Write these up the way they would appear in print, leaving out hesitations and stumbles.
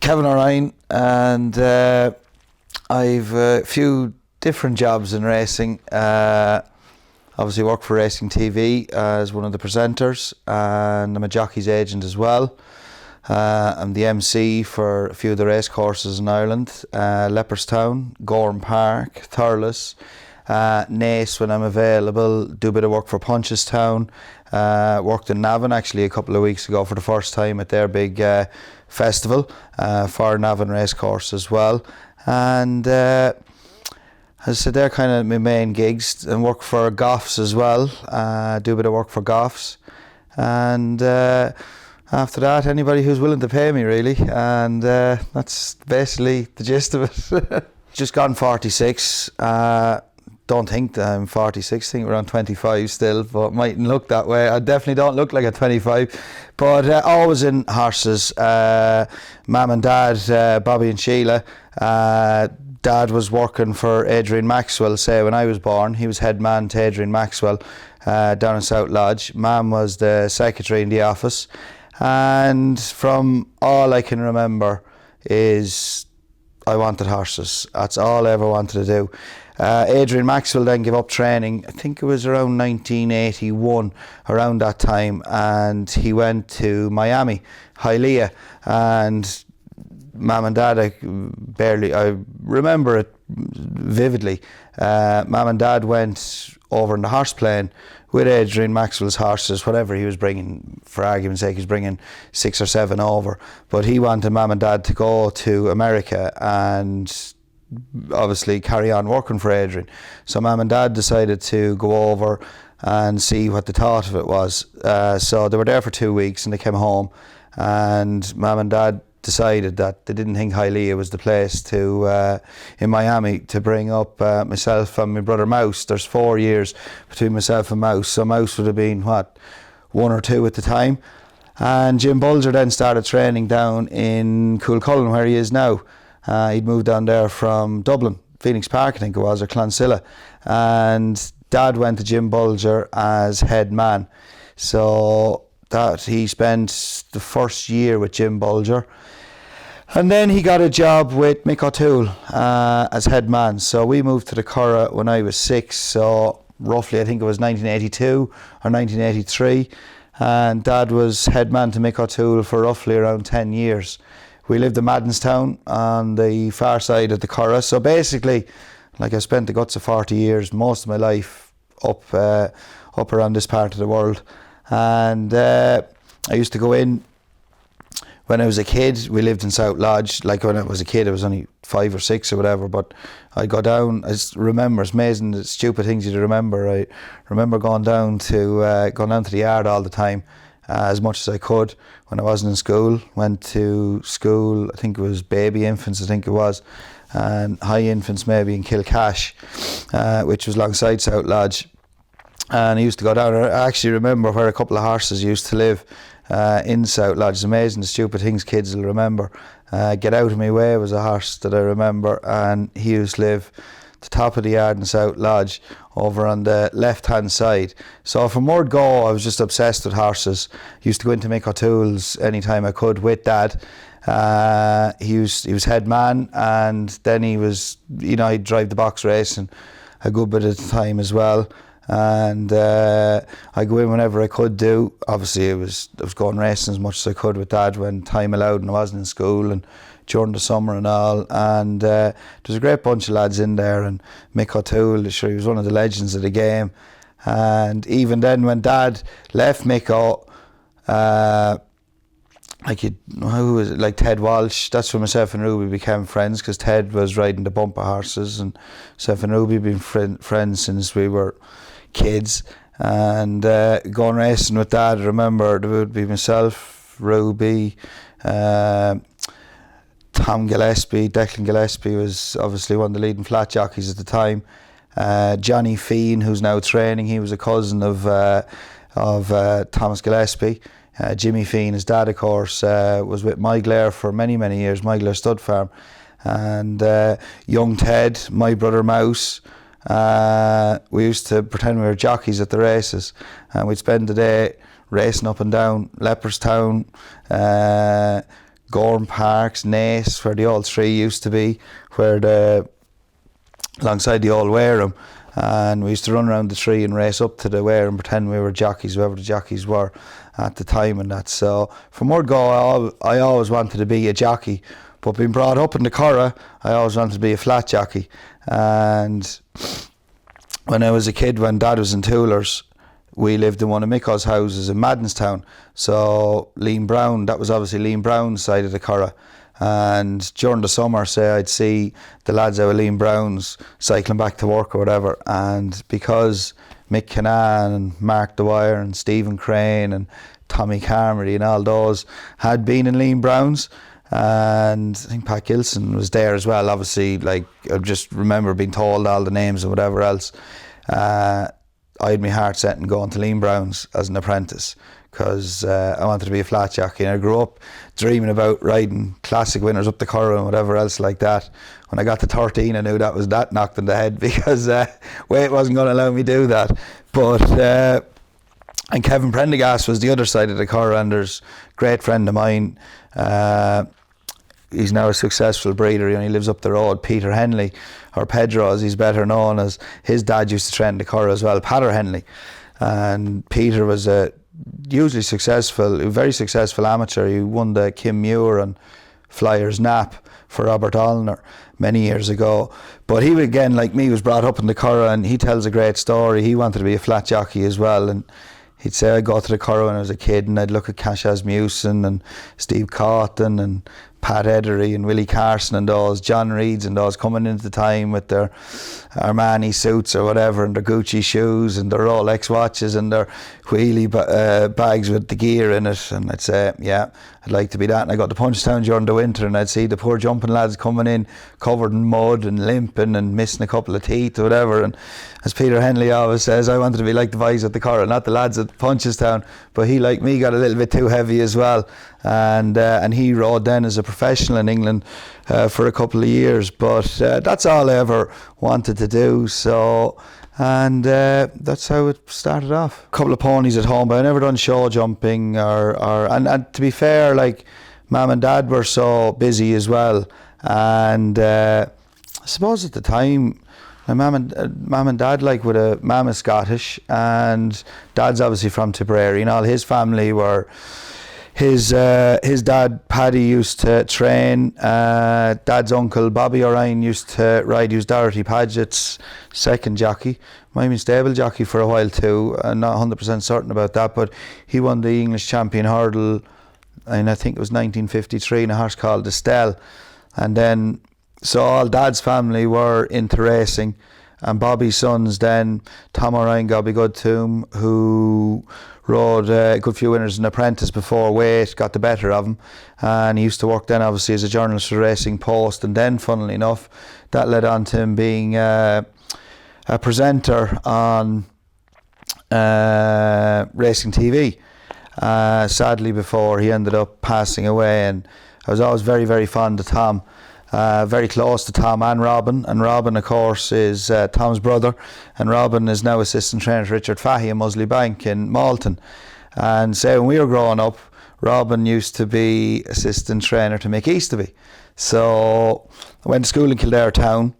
Kevin O'Ryan, and I've a few different jobs in racing. Obviously work for Racing TV as one of the presenters, and I'm a Jockey's Agent as well. I'm the MC for a few of the race courses in Ireland, Leopardstown, Gorham Park, Thurles, Naas when I'm available, do a bit of work for Punchestown, worked in Navan actually a couple of weeks ago for the first time at their big festival for Navan racecourse as well. And as I said, they're kind of my main gigs, and work for Goffs as well, do a bit of work for Goffs. And after that, anybody who's willing to pay me really, and that's basically the gist of it. Just gone 46. Don't think that I'm 46, I think around 25 still, but mightn't look that way. I definitely don't look like a 25, but always in horses. Mum and Dad, Bobby and Sheila. Dad was working for Adrian Maxwell, say when I was born. He was head man to Adrian Maxwell down in South Lodge. Mum was the secretary in the office, and from all I can remember is I wanted horses. That's all I ever wanted to do. Adrian Maxwell then gave up training, I think it was around 1981, around that time, and he went to Miami, Hialeah, and Mum and Dad, I remember it vividly. Mum and Dad went over in the horse plane with Adrian Maxwell's horses, whatever he was bringing, for argument's sake, he was bringing 6 or 7 over, but he wanted Mum and Dad to go to America and obviously carry on working for Adrian. So Mum and Dad decided to go over and see what the thought of it was. So they were there for 2 weeks and they came home, and Mum and Dad decided that they didn't think Hialeah was the place to in Miami to bring up myself and my brother Mouse. There's 4 years between myself and Mouse, so Mouse would have been 1 or 2 at the time. And Jim Bulger then started training down in Coolcullen, where he is now. He'd moved down there from Dublin, Phoenix Park I think it was, or Clonsilla, and Dad went to Jim Bulger as head man. So that he spent the first year with Jim Bulger, and then he got a job with Mick O'Toole as head man. So we moved to the Curragh when I was 6, so roughly I think it was 1982 or 1983, and Dad was head man to Mick O'Toole for roughly around 10 years. We lived in Maddenstown on the far side of the Curragh, so basically, like, I spent the guts of 40 years, most of my life up around this part of the world. And I used to go in when I was a kid. We lived in South Lodge. Like, when I was a kid, I was only 5 or 6 or whatever, but I'd go down. I just remember, it's amazing the stupid things you remember. I remember going down to the yard all the time, as much as I could when I wasn't in school. Went to school, I think it was baby infants, I think it was, and high infants maybe in Kilcash, which was alongside South Lodge. And I used to go down. I actually remember where a couple of horses used to live in South Lodge. It's amazing the stupid things kids will remember. Get Out of My Way was a horse that I remember, and he used to live the top of the yard in South Lodge over on the left hand side. So from word go I was just obsessed with horses. Used to go into Mick O'Toole's anytime I could with Dad. He was head man, and then he was, he'd drive the box racing a good bit of the time as well, and I go in whenever I could do. Obviously I was going racing as much as I could with Dad when time allowed and I wasn't in school and during the summer and all. And there's a great bunch of lads in there, and Mick O'Toole, sure, he was one of the legends of the game. And even then when Dad left Micko, who was it, like Ted Walsh, that's when myself and Ruby became friends, because Ted was riding the bumper horses and myself and Ruby have been friends since we were kids. And going racing with Dad, I remember there would be myself, Ruby, Tom Gillespie. Declan Gillespie was obviously one of the leading flat jockeys at the time. Johnny Fean, who's now training, he was a cousin of Thomas Gillespie. Jimmy Fean, his dad, of course, was with Myglair for many, many years, Myglair Stud Farm. And young Ted, my brother Mouse, we used to pretend we were jockeys at the races, and we'd spend the day racing up and down Leopardstown, Gorham Parks, Naas, where the old three used to be, alongside the old Wareham. And we used to run around the tree and race up to the Wareham and pretend we were jockeys, whoever the jockeys were at the time and that. So from word go, I always wanted to be a jockey. But being brought up in the Curragh, I always wanted to be a flat jockey. And when I was a kid, when Dad was in Toolers, we lived in one of Mickle's houses in Maddenstown. So Liam Brown, that was obviously Liam Brown's side of the Curragh. And during the summer, say, I'd see the lads out of Liam Brown's cycling back to work or whatever. And because Mick Kinane and Mark Dwyer and Stephen Crane and Tommy Carmody and all those had been in Liam Brown's, and I think Pat Gilson was there as well. Obviously, like, I just remember being told all the names and whatever else. I had my heart set in going to Liam Brown's as an apprentice, because I wanted to be a flat jockey, and I grew up dreaming about riding classic winners up the Curragh and whatever else like that. When I got to 13, I knew that knocked in the head, because weight wasn't going to allow me to do that. But and Kevin Prendergast was the other side of the Curragh, and there's a great friend of mine. He's now a successful breeder. He only lives up the road. Peter Henley, or Pedro as he's better known, as his dad used to train the Curragh as well, Pater Henley. And Peter was a hugely successful, very successful amateur. He won the Kim Muir and Flyers Nap for Robert Allner many years ago. But he, again, like me, was brought up in the Curragh, and he tells a great story. He wanted to be a flat jockey as well, and he'd say, I'd go to the Curragh when I was a kid, and I'd look at Cash Asmussen and Steve Cawthon and Pat Edery and Willie Carson and those, John Reeds and those, coming into the time with their Armani suits or whatever, and their Gucci shoes and their Rolex watches and their wheelie bags with the gear in it. And I'd say, yeah, I'd like to be that. And I got to Punchestown during the winter, and I'd see the poor jumping lads coming in covered in mud and limping and missing a couple of teeth or whatever. And as Peter Henley always says, I wanted to be like the boys at the Curragh, not the lads at Punchestown. But he, like me, got a little bit too heavy as well. And he rode then as a professional in England for a couple of years. But that's all I ever wanted to do. So, and that's how it started off. A couple of ponies at home, but I never done show jumping and to be fair, like, Mum and Dad were so busy as well. And I suppose at the time, my mum and dad, like, with a mum is Scottish and Dad's obviously from Tipperary, and all his family were. His dad Paddy used to train. Dad's uncle Bobby O'Ryan used to ride. He was Dorothy Paget's second jockey. Might have been stable jockey for a while too. I'm not 100% certain about that, but he won the English champion hurdle, and I think it was 1953, in a horse called Estelle. And then, so all Dad's family were into racing, and Bobby's sons then, Tom O'Ryan, God be good to him, who rode a good few winners in Apprentice before weight got the better of him, and he used to work then obviously as a journalist for Racing Post, and then funnily enough that led on to him being a presenter on Racing TV, sadly before he ended up passing away. And I was always very, very fond of Tom. Very close to Tom and Robin of course is Tom's brother, and Robin is now assistant trainer to Richard Fahey in Musley Bank in Malton. And say when we were growing up, Robin used to be assistant trainer to Mick Easterby. So I went to school in Kildare town,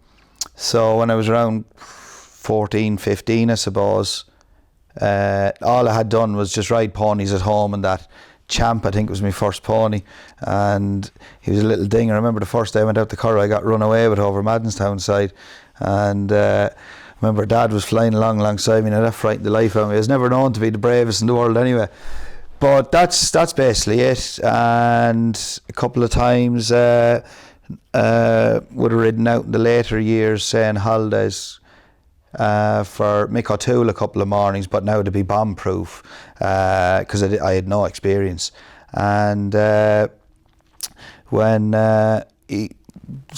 so when I was around 14, 15 I suppose, all I had done was just ride ponies at home, and that Champ, I think, was my first pony, and he was a little ding. I remember the first day I went out to Curragh, I got run away with over Maddenstown side, and I remember Dad was flying alongside me, and that frightened the life out of me. I was never known to be the bravest in the world anyway. But that's basically it. And a couple of times would have ridden out in the later years, saying holidays for Mick O'Toole a couple of mornings, but now to be bomb proof, because I had no experience. And so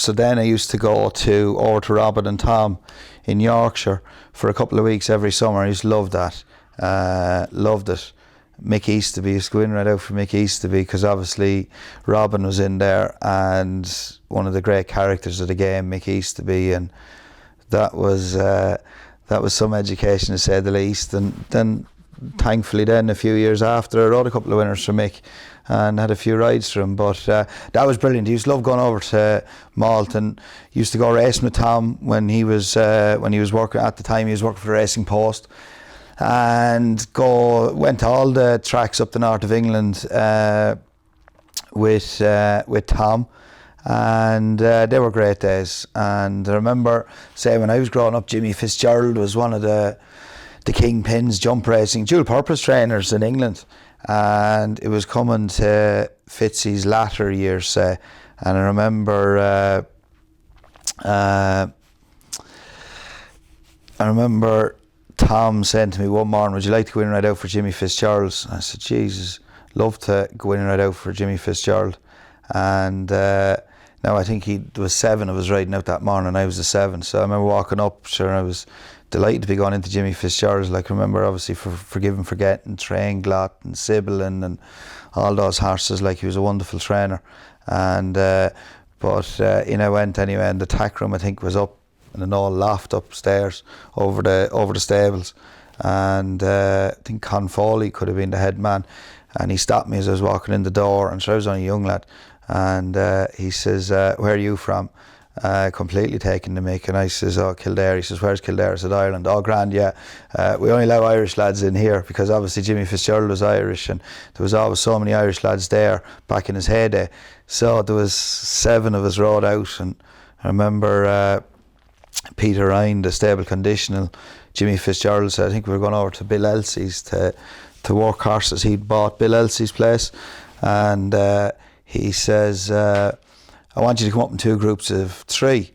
then I used to go over to Robin and Tom in Yorkshire for a couple of weeks every summer. I used to love that, loved it. Mick Easterby, used to go in right out for Mick Easterby, because obviously Robin was in there, and one of the great characters of the game, Mick Easterby, and that was some education, to say the least. And then thankfully then a few years after, I rode a couple of winners for Mick, and had a few rides for him. But that was brilliant. He used to love going over to Malt, and used to go racing with Tom when he was working at the time. He was working for the Racing Post, and went to all the tracks up the north of England with Tom. And they were great days. And I remember, say, when I was growing up, Jimmy Fitzgerald was one of the kingpins, jump racing, dual purpose trainers in England. And it was coming to Fitzy's latter years, say. And I remember Tom saying to me one morning, "Would you like to go in and ride out for Jimmy Fitzgerald?" And I said, "Jesus, love to go in and ride out for Jimmy Fitzgerald." And now I think there was 7 of us riding out that morning, and I was the 7th. So I remember walking up, sure, I was delighted to be going into Jimmy Fitzgerald's. Like, I remember obviously for Forgive and Forgetting, Trainglot and Sibyllin and all those horses. Like, he was a wonderful trainer. And in I went anyway, and the tack room I think was up in an old loft upstairs over the stables. And I think Con Foley could have been the head man. And he stopped me as I was walking in the door, and sure, I was only a young lad. And he says, "Where are you from?" Completely taken the mick. And I says, "Oh, Kildare." He says, "Where's Kildare?" I said, "Ireland." "Oh, grand, yeah. We only allow Irish lads in here," because obviously Jimmy Fitzgerald was Irish, and there was always so many Irish lads there back in his heyday. So there was 7 of us rode out, and I remember Peter Ryan, the stable conditional, Jimmy Fitzgerald said, I think we were going over to Bill Elsie's to work horses. He'd bought Bill Elsie's place, and he says, "I want you to come up in 2 groups of 3.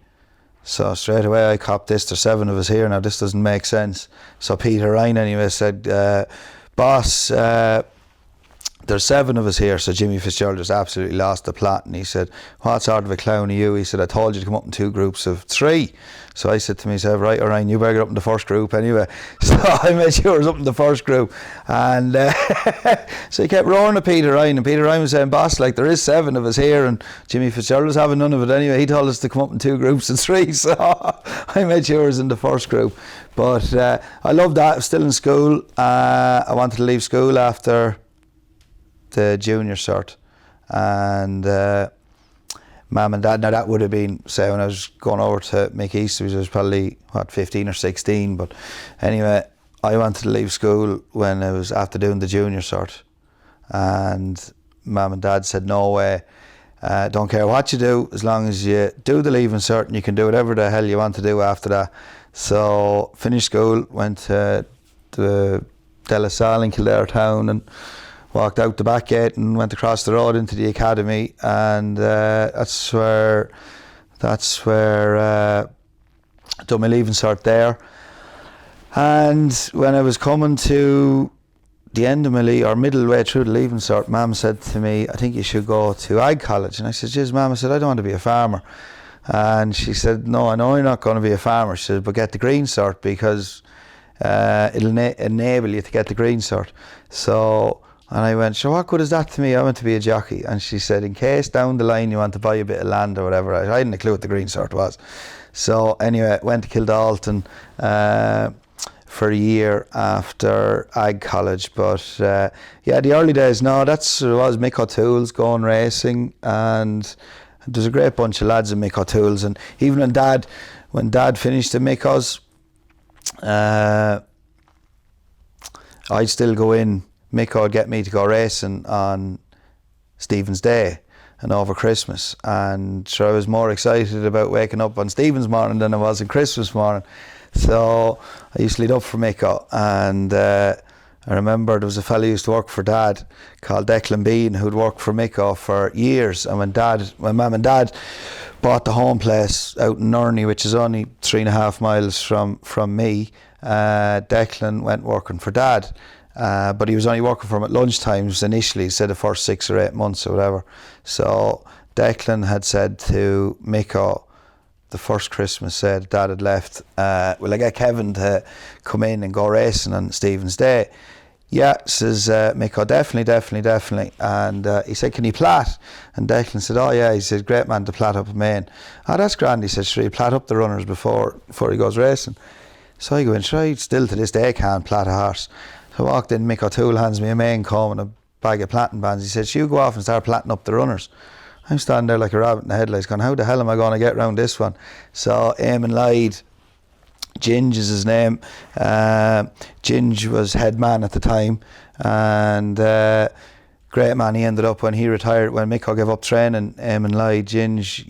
So straight away I copped this. There's 7 of us here now. This doesn't make sense. So Peter Ryan anyway said, "Boss, there's 7 of us here." So Jimmy Fitzgerald just absolutely lost the plot, and he said, "What sort of a clown are you?" He said, "I told you to come up in 2 groups of 3. So I said to myself, "Right, O'Ryan, you better get up in the first group anyway." So I made sure I was up in the first group. And so he kept roaring at Peter Ryan, and Peter Ryan was saying, "Boss, like, there is 7 of us here," and Jimmy Fitzgerald was having none of it anyway. He told us to come up in 2 groups of 3. So I made sure I was in the first group. But I loved that. I was still in school. I wanted to leave school after the junior cert, and Mum and Dad, now that would have been, say, when I was going over to Mick East, I was probably 15 or 16, but anyway, I wanted to leave school when I was after doing the junior cert, and Mum and Dad said, "No way, don't care what you do, as long as you do the leaving cert, and you can do whatever the hell you want to do after that." So finished school, went to the De La Salle in Kildare town, and walked out the back gate and went across the road into the academy, and that's where I done my leaving cert there. And when I was coming to the end of my middle way through the leaving cert, Mum said to me, "I think you should go to Ag College." And I said, "Jeez, Mum," I said, "I don't want to be a farmer." And she said, "No, I know you're not going to be a farmer." She said, "But get the green cert, because it'll enable you to get the green cert." And I went, "Sure, what good is that to me? I want to be a jockey." And she said, "In case down the line you want to buy a bit of land or whatever." I hadn't a clue what the green cert was. So anyway, went to Kildalton for a year after Ag College. But the early days, no, that's what it was. Mick O'Toole's going racing, and there's a great bunch of lads in Mick O'Toole's. And even when Dad finished at Mick's, I'd still go in. Mick would get me to go racing on Stephen's Day and over Christmas, and sure, I was more excited about waking up on Stephen's morning than I was on Christmas morning. So I used to lead up for Mick, and I remember there was a fella who used to work for Dad called Declan Bean, who'd worked for Mick for years. And when Mum and Dad bought the home place out in Nurney, which is only 3.5 miles from me, Declan went working for Dad. But he was only working for him at lunchtimes initially, said the first 6 or 8 months or whatever. So Declan had said to Mick, the first Christmas, said Dad had left, "Will I get Kevin to come in and go racing on Stephen's Day?" "Yeah," says Mick, definitely. And he said, "Can he plat?" And Declan said, "Oh yeah." He said, "Great man to plat up a main." "Oh, that's grand." He said, "Sure, he plat up the runners before he goes racing." So I go in, sure, I still to this day can't plat a horse. So I walked in, Mick O'Toole hands me a main comb and a bag of planting bands. He says, you go off and start planting up the runners. I'm standing there like a rabbit in the headlights going, how the hell am I going to get round this one? So Eamon Lloyd, Ginge is his name. Ginge was head man at the time, and great man. He ended up, when he retired, when Mick gave up training, Eamon Lloyd, Ginge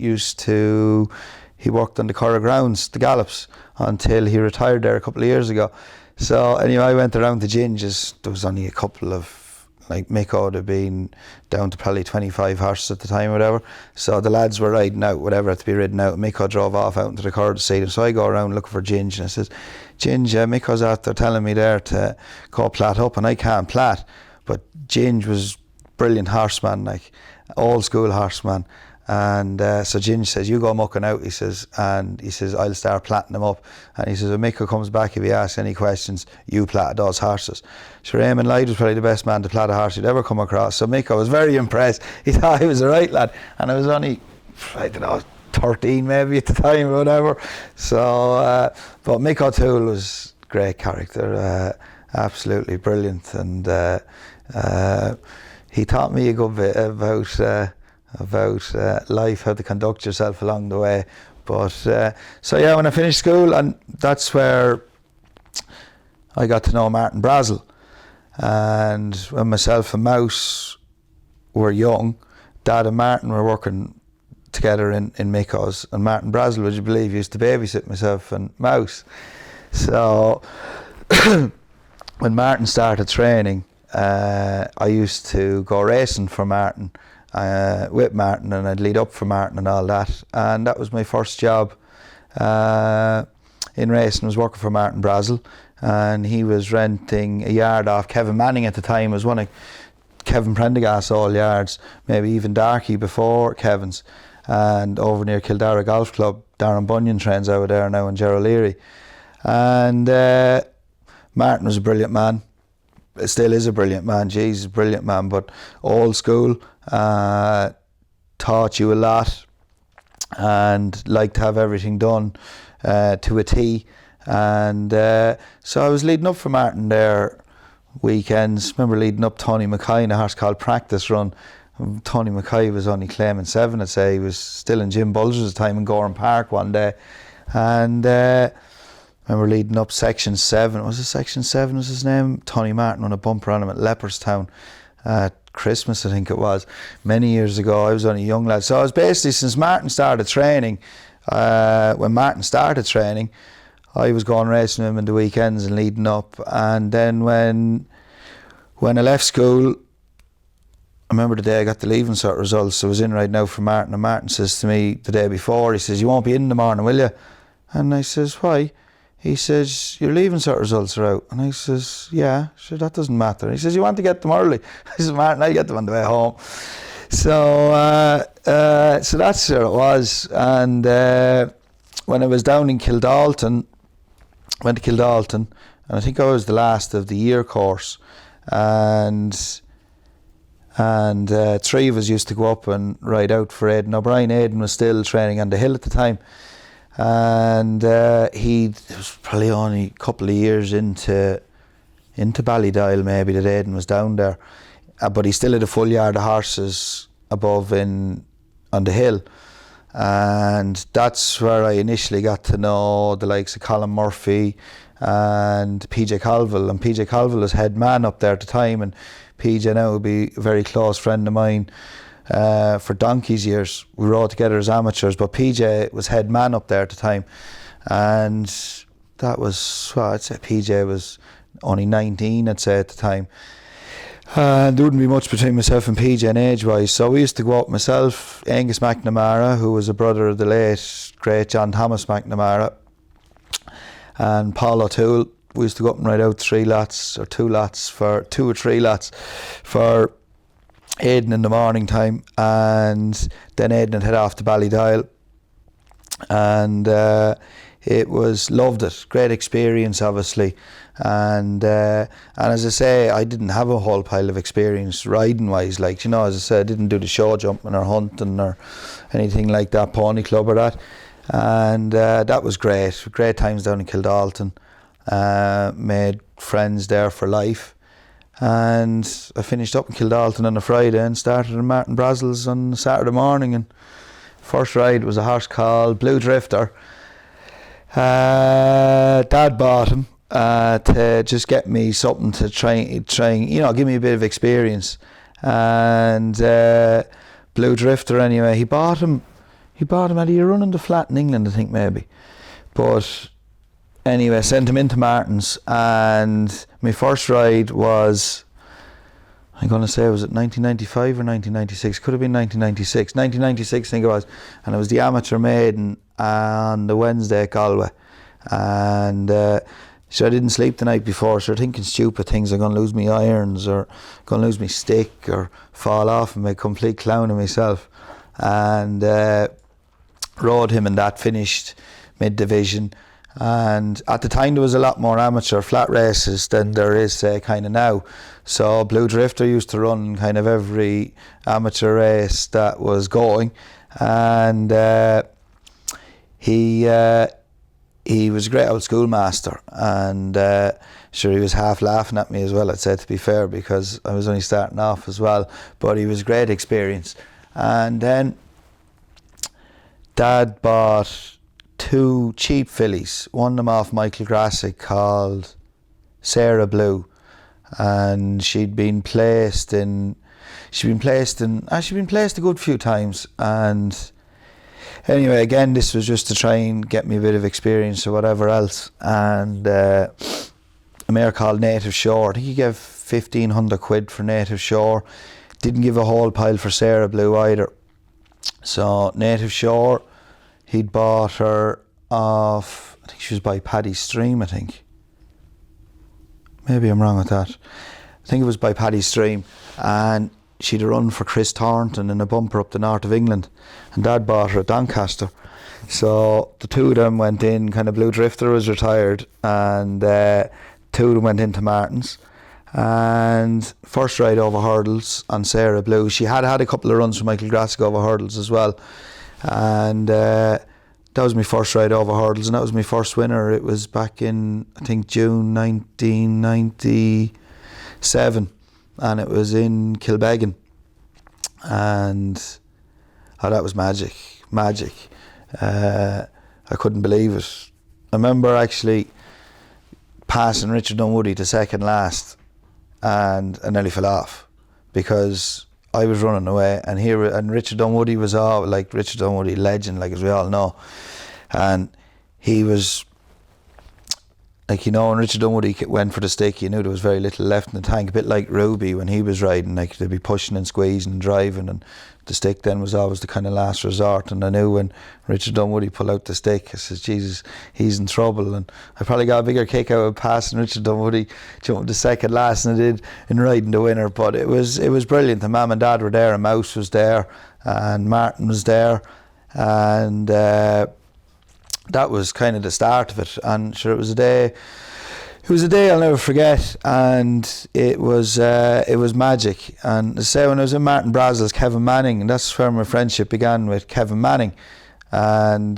he worked on the Curragh grounds, the Gallops, until he retired there a couple of years ago. So anyway, I went around to Ginge's. There was only a couple of, like, Mick would have been down to probably 25 horses at the time or whatever. So the lads were riding out, whatever had to be ridden out. Mick drove off out into the Curragh to see them. So I go around looking for Ginge, and I says, Ginge, Mick after telling me there to go plat up, and I can't plat. But Ginge was brilliant horseman, like old school horseman. And so Ginge says, you go mucking out, he says, and he says, I'll start platting them up. And he says, when Mick comes back, if he asks any questions, you plat those horses. Sure, Eamon Lloyd was probably the best man to plat a horse he'd ever come across. So Mick was very impressed. He thought he was the right lad. And I was only, I don't know, 13 maybe at the time or whatever. So, but Mick O'Toole was a great character, absolutely brilliant. And he taught me a good bit about life, how to conduct yourself along the way. But so yeah, when I finished school, and that's where I got to know Martin Brazel. And when myself and Mouse were young, Dad and Martin were working together in Micco's, and Martin Brazel, would you believe, used to babysit myself and Mouse. So when Martin started training, I used to go racing for Martin, with Martin, and I'd lead up for Martin and all that. And that was my first job in racing, was working for Martin Brazel. And he was renting a yard off Kevin Manning at the time. It was one of Kevin Prendergast's old yards, maybe even Darky before Kevin's. And over near Kildare Golf Club, Darren Bunyan trains over there now in Gerald Leary. And Martin was a brilliant man. Still is a brilliant man. Jesus, brilliant man, but old school. Taught you a lot and liked to have everything done to a T. And so I was leading up for Martin there weekends. Remember leading up Tony Mackay in a horse called Practice Run. Tony Mackay was only claiming 7, I'd say. He was still in Jim Bulger's time in Gorham Park one day. And remember leading up Section 7. Was it Section 7 was his name? Tony Martin won a bumper on him at Leopardstown at Christmas, I think it was, many years ago. I was only a young lad. So I was basically, since Martin started training, when Martin started training, I was going racing him in the weekends and leading up. And then when I left school, I remember the day I got the leaving cert results. I was in right now for Martin, and Martin says to me the day before, he says, you won't be in the morning, will you? And I says, why? He says, your leaving cert results are out. And I says, yeah, sure, that doesn't matter. He says, you want to get them early? I says, Martin, I'll get them on the way home. So so that's where it was. And when I was down in Kildalton, went to Kildalton, and I think I was the last of the year course. And 3 of us used to go up and ride out for Aidan O'Brien. Aidan was still training on the hill at the time. And he was probably only a couple of years into Ballydial maybe that Aidan was down there, but he still had a full yard of horses above on the hill. And that's where I initially got to know the likes of Colin Murphy and PJ Colville. And PJ Colville was head man up there at the time, and PJ now would be a very close friend of mine. For donkey's years, we rode together as amateurs, but PJ was head man up there at the time, and that was, well, I'd say PJ was only 19, I'd say, at the time. There wouldn't be much between myself and PJ in age-wise, so we used to go up, myself, Angus McNamara, who was a brother of the late great John Thomas McNamara, and Paul O'Toole. We used to go up and ride out 2 or 3 lots for Aidan in the morning time, and then Aidan would head off to Ballydial, and it was, loved it, great experience obviously. And as I say, I didn't have a whole pile of experience riding wise, like, you know, as I said, I didn't do the show jumping or hunting or anything like that, pony club or that. And that was great times down in Kildalton. Made friends there for life. And I finished up in Kildalton on a Friday and started in Martin Brazel's on a Saturday morning. And first ride was a horse called Blue Drifter. Dad bought him to just get me something to try, give me a bit of experience. And Blue Drifter, anyway, he bought him. Had he run in the flat in England, I think, maybe. But anyway, sent him into Martin's, and my first ride was, I'm going to say, was it 1995 or 1996? Could have been 1996. 1996, I think it was. And it was the Amateur Maiden on the Wednesday at Galway. And so I didn't sleep the night before, so I'm thinking stupid things. I'm going to lose my irons, or going to lose my stick, or fall off and make a complete clown of myself. And rode him, and that finished mid-division. And at the time there was a lot more amateur flat races than there is kind of now. So Blue Drifter used to run kind of every amateur race that was going. And he was a great old schoolmaster, and sure, he was half laughing at me as well, I'd say, to be fair, because I was only starting off as well. But he was a great experience. And then Dad bought 2 cheap fillies, one of them off Michael Grassick called Sarah Blue, and she'd been placed a good few times. And anyway, again, this was just to try and get me a bit of experience or whatever else. And a mare called Native Shore, I think he gave 1,500 quid for Native Shore. Didn't give a whole pile for Sarah Blue either. So Native Shore, he'd bought her off, I think she was by Paddy Stream, I think. Maybe I'm wrong with that. I think it was by Paddy Stream. And she'd a run for Chris Thornton in a bumper up the north of England. And Dad bought her at Doncaster. So the two of them went in, kind of Blue Drifter was retired, and 2 of them went into Martin's. And first ride over hurdles on Sarah Blue. She had a couple of runs from Michael Grassick over hurdles as well. And that was my first ride over hurdles, and that was my first winner. It was back in, I think, June 1997, and it was in Kilbeggan. And that was magic. I couldn't believe it. I remember actually passing Richard Dunwoody to second last, and I nearly fell off because I was running away, and Richard Dunwoody was Richard Dunwoody, legend, like, as we all know. And he was, like, when Richard Dunwoody went for the stick, you knew there was very little left in the tank, a bit like Ruby when he was riding, like, they'd be pushing and squeezing and driving, and the stick then was always the kind of last resort. And I knew when Richard Dunwoody pulled out the stick, I said, Jesus, he's in trouble. And I probably got a bigger kick out of passing Richard Dunwoody jumping to second last than I did in riding the winner. But it was brilliant. The Mum and Dad were there, and Mouse was there, and Martin was there, and that was kind of the start of it. And sure, it was a day I'll never forget, and it was magic. And to say, when I was in Martin Brazel's, Kevin Manning, and that's where my friendship began with Kevin Manning. And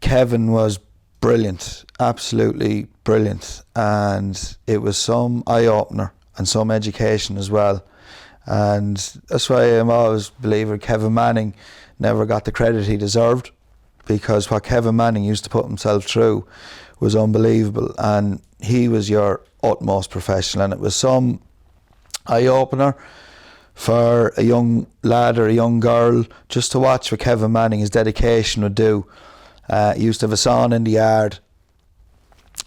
Kevin was brilliant, absolutely brilliant, and it was some eye-opener and some education as well. And that's why I'm always a believer Kevin Manning never got the credit he deserved, because what Kevin Manning used to put himself through was unbelievable, and he was your utmost professional. And it was some eye-opener for a young lad or a young girl just to watch what Kevin Manning, his dedication, would do. He used to have a sauna in the yard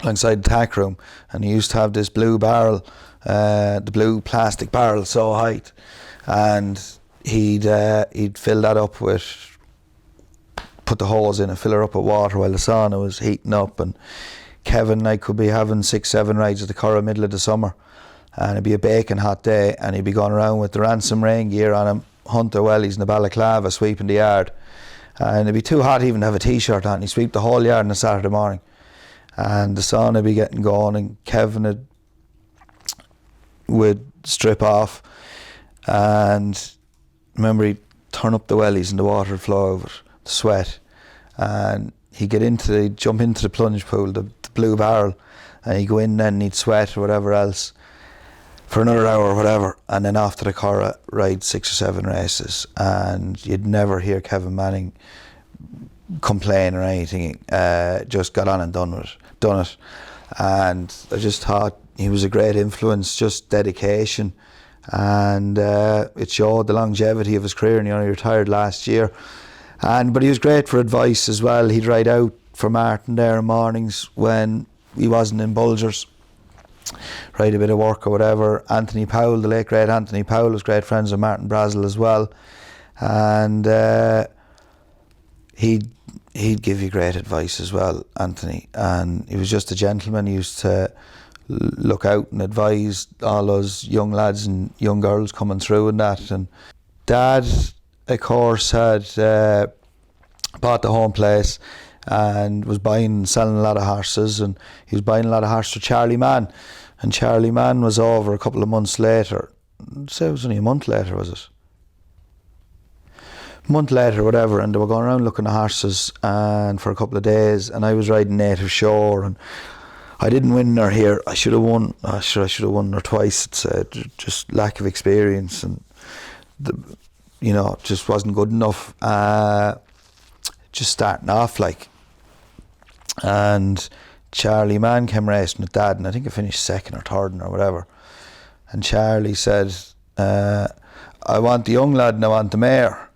alongside the tack room, and he used to have this blue barrel, the blue plastic barrel so high, and he'd fill that up with, put the hose in and fill her up with water while the sauna was heating up. And Kevin, I could be having 6-7 rides at the Curragh middle of the summer, and it'd be a baking hot day, and he'd be going around with the ransom rain gear on him, hunter wellies in the balaclava, sweeping the yard, and it'd be too hot even to have a t-shirt on. He'd sweep the whole yard on a Saturday morning, and the sauna would be getting going, and Kevin would strip off, and remember, he'd turn up the wellies and the water would flow over, the sweat, and he'd jump into the plunge pool, the blue barrel, and he'd go in then and he'd sweat or whatever else. for another hour or whatever, and then off to the Curragh, ride 6 or 7 races, and you'd never hear Kevin Manning complain or anything. Just got on and done it, and I just thought he was a great influence, just dedication, and it showed the longevity of his career. And he only retired last year, but he was great for advice as well. He'd ride out for Martin there in mornings when he wasn't in Bulgers, write a bit of work or whatever. Anthony Powell, the late great Anthony Powell, was great friends with Martin Brazel as well, and he'd give you great advice as well, Anthony, and he was just a gentleman. He used to look out and advise all those young lads and young girls coming through and that. And Dad, of course, had bought the home place and was buying and selling a lot of horses, and he was buying a lot of horses for Charlie Mann, and Charlie Mann was over a couple of months later. I'd say it was only a month later, was it? A month later, whatever, and they were going around looking at horses and for a couple of days, and I was riding Native Shore, and I didn't win her here. I should have won. I should have won her twice. It's just lack of experience, and just wasn't good enough. Just starting off like. And Charlie Mann came racing with Dad, and I think I finished second or third or whatever. And Charlie said, "I want the young lad and I want the mare."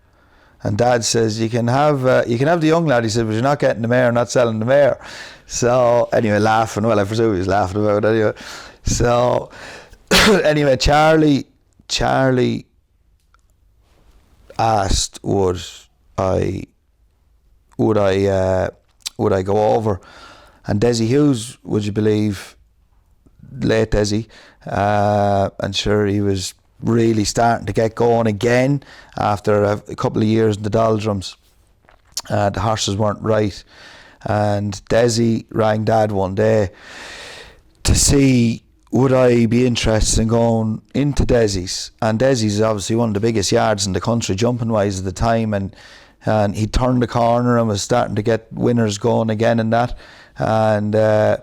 And Dad says, "You can have the young lad," he said, "but you're not getting the mare, not selling the mare." So anyway, laughing. Well, I presume he was laughing about it anyway. So anyway, Charlie asked, would I go over? And Desi Hughes, would you believe, late Desi, and sure, he was really starting to get going again after a couple of years in the doldrums. The horses weren't right, and Desi rang Dad one day to see would I be interested in going into Desi's. And Desi's is obviously one of the biggest yards in the country jumping wise at the time, and he turned the corner and was starting to get winners going again and that. And I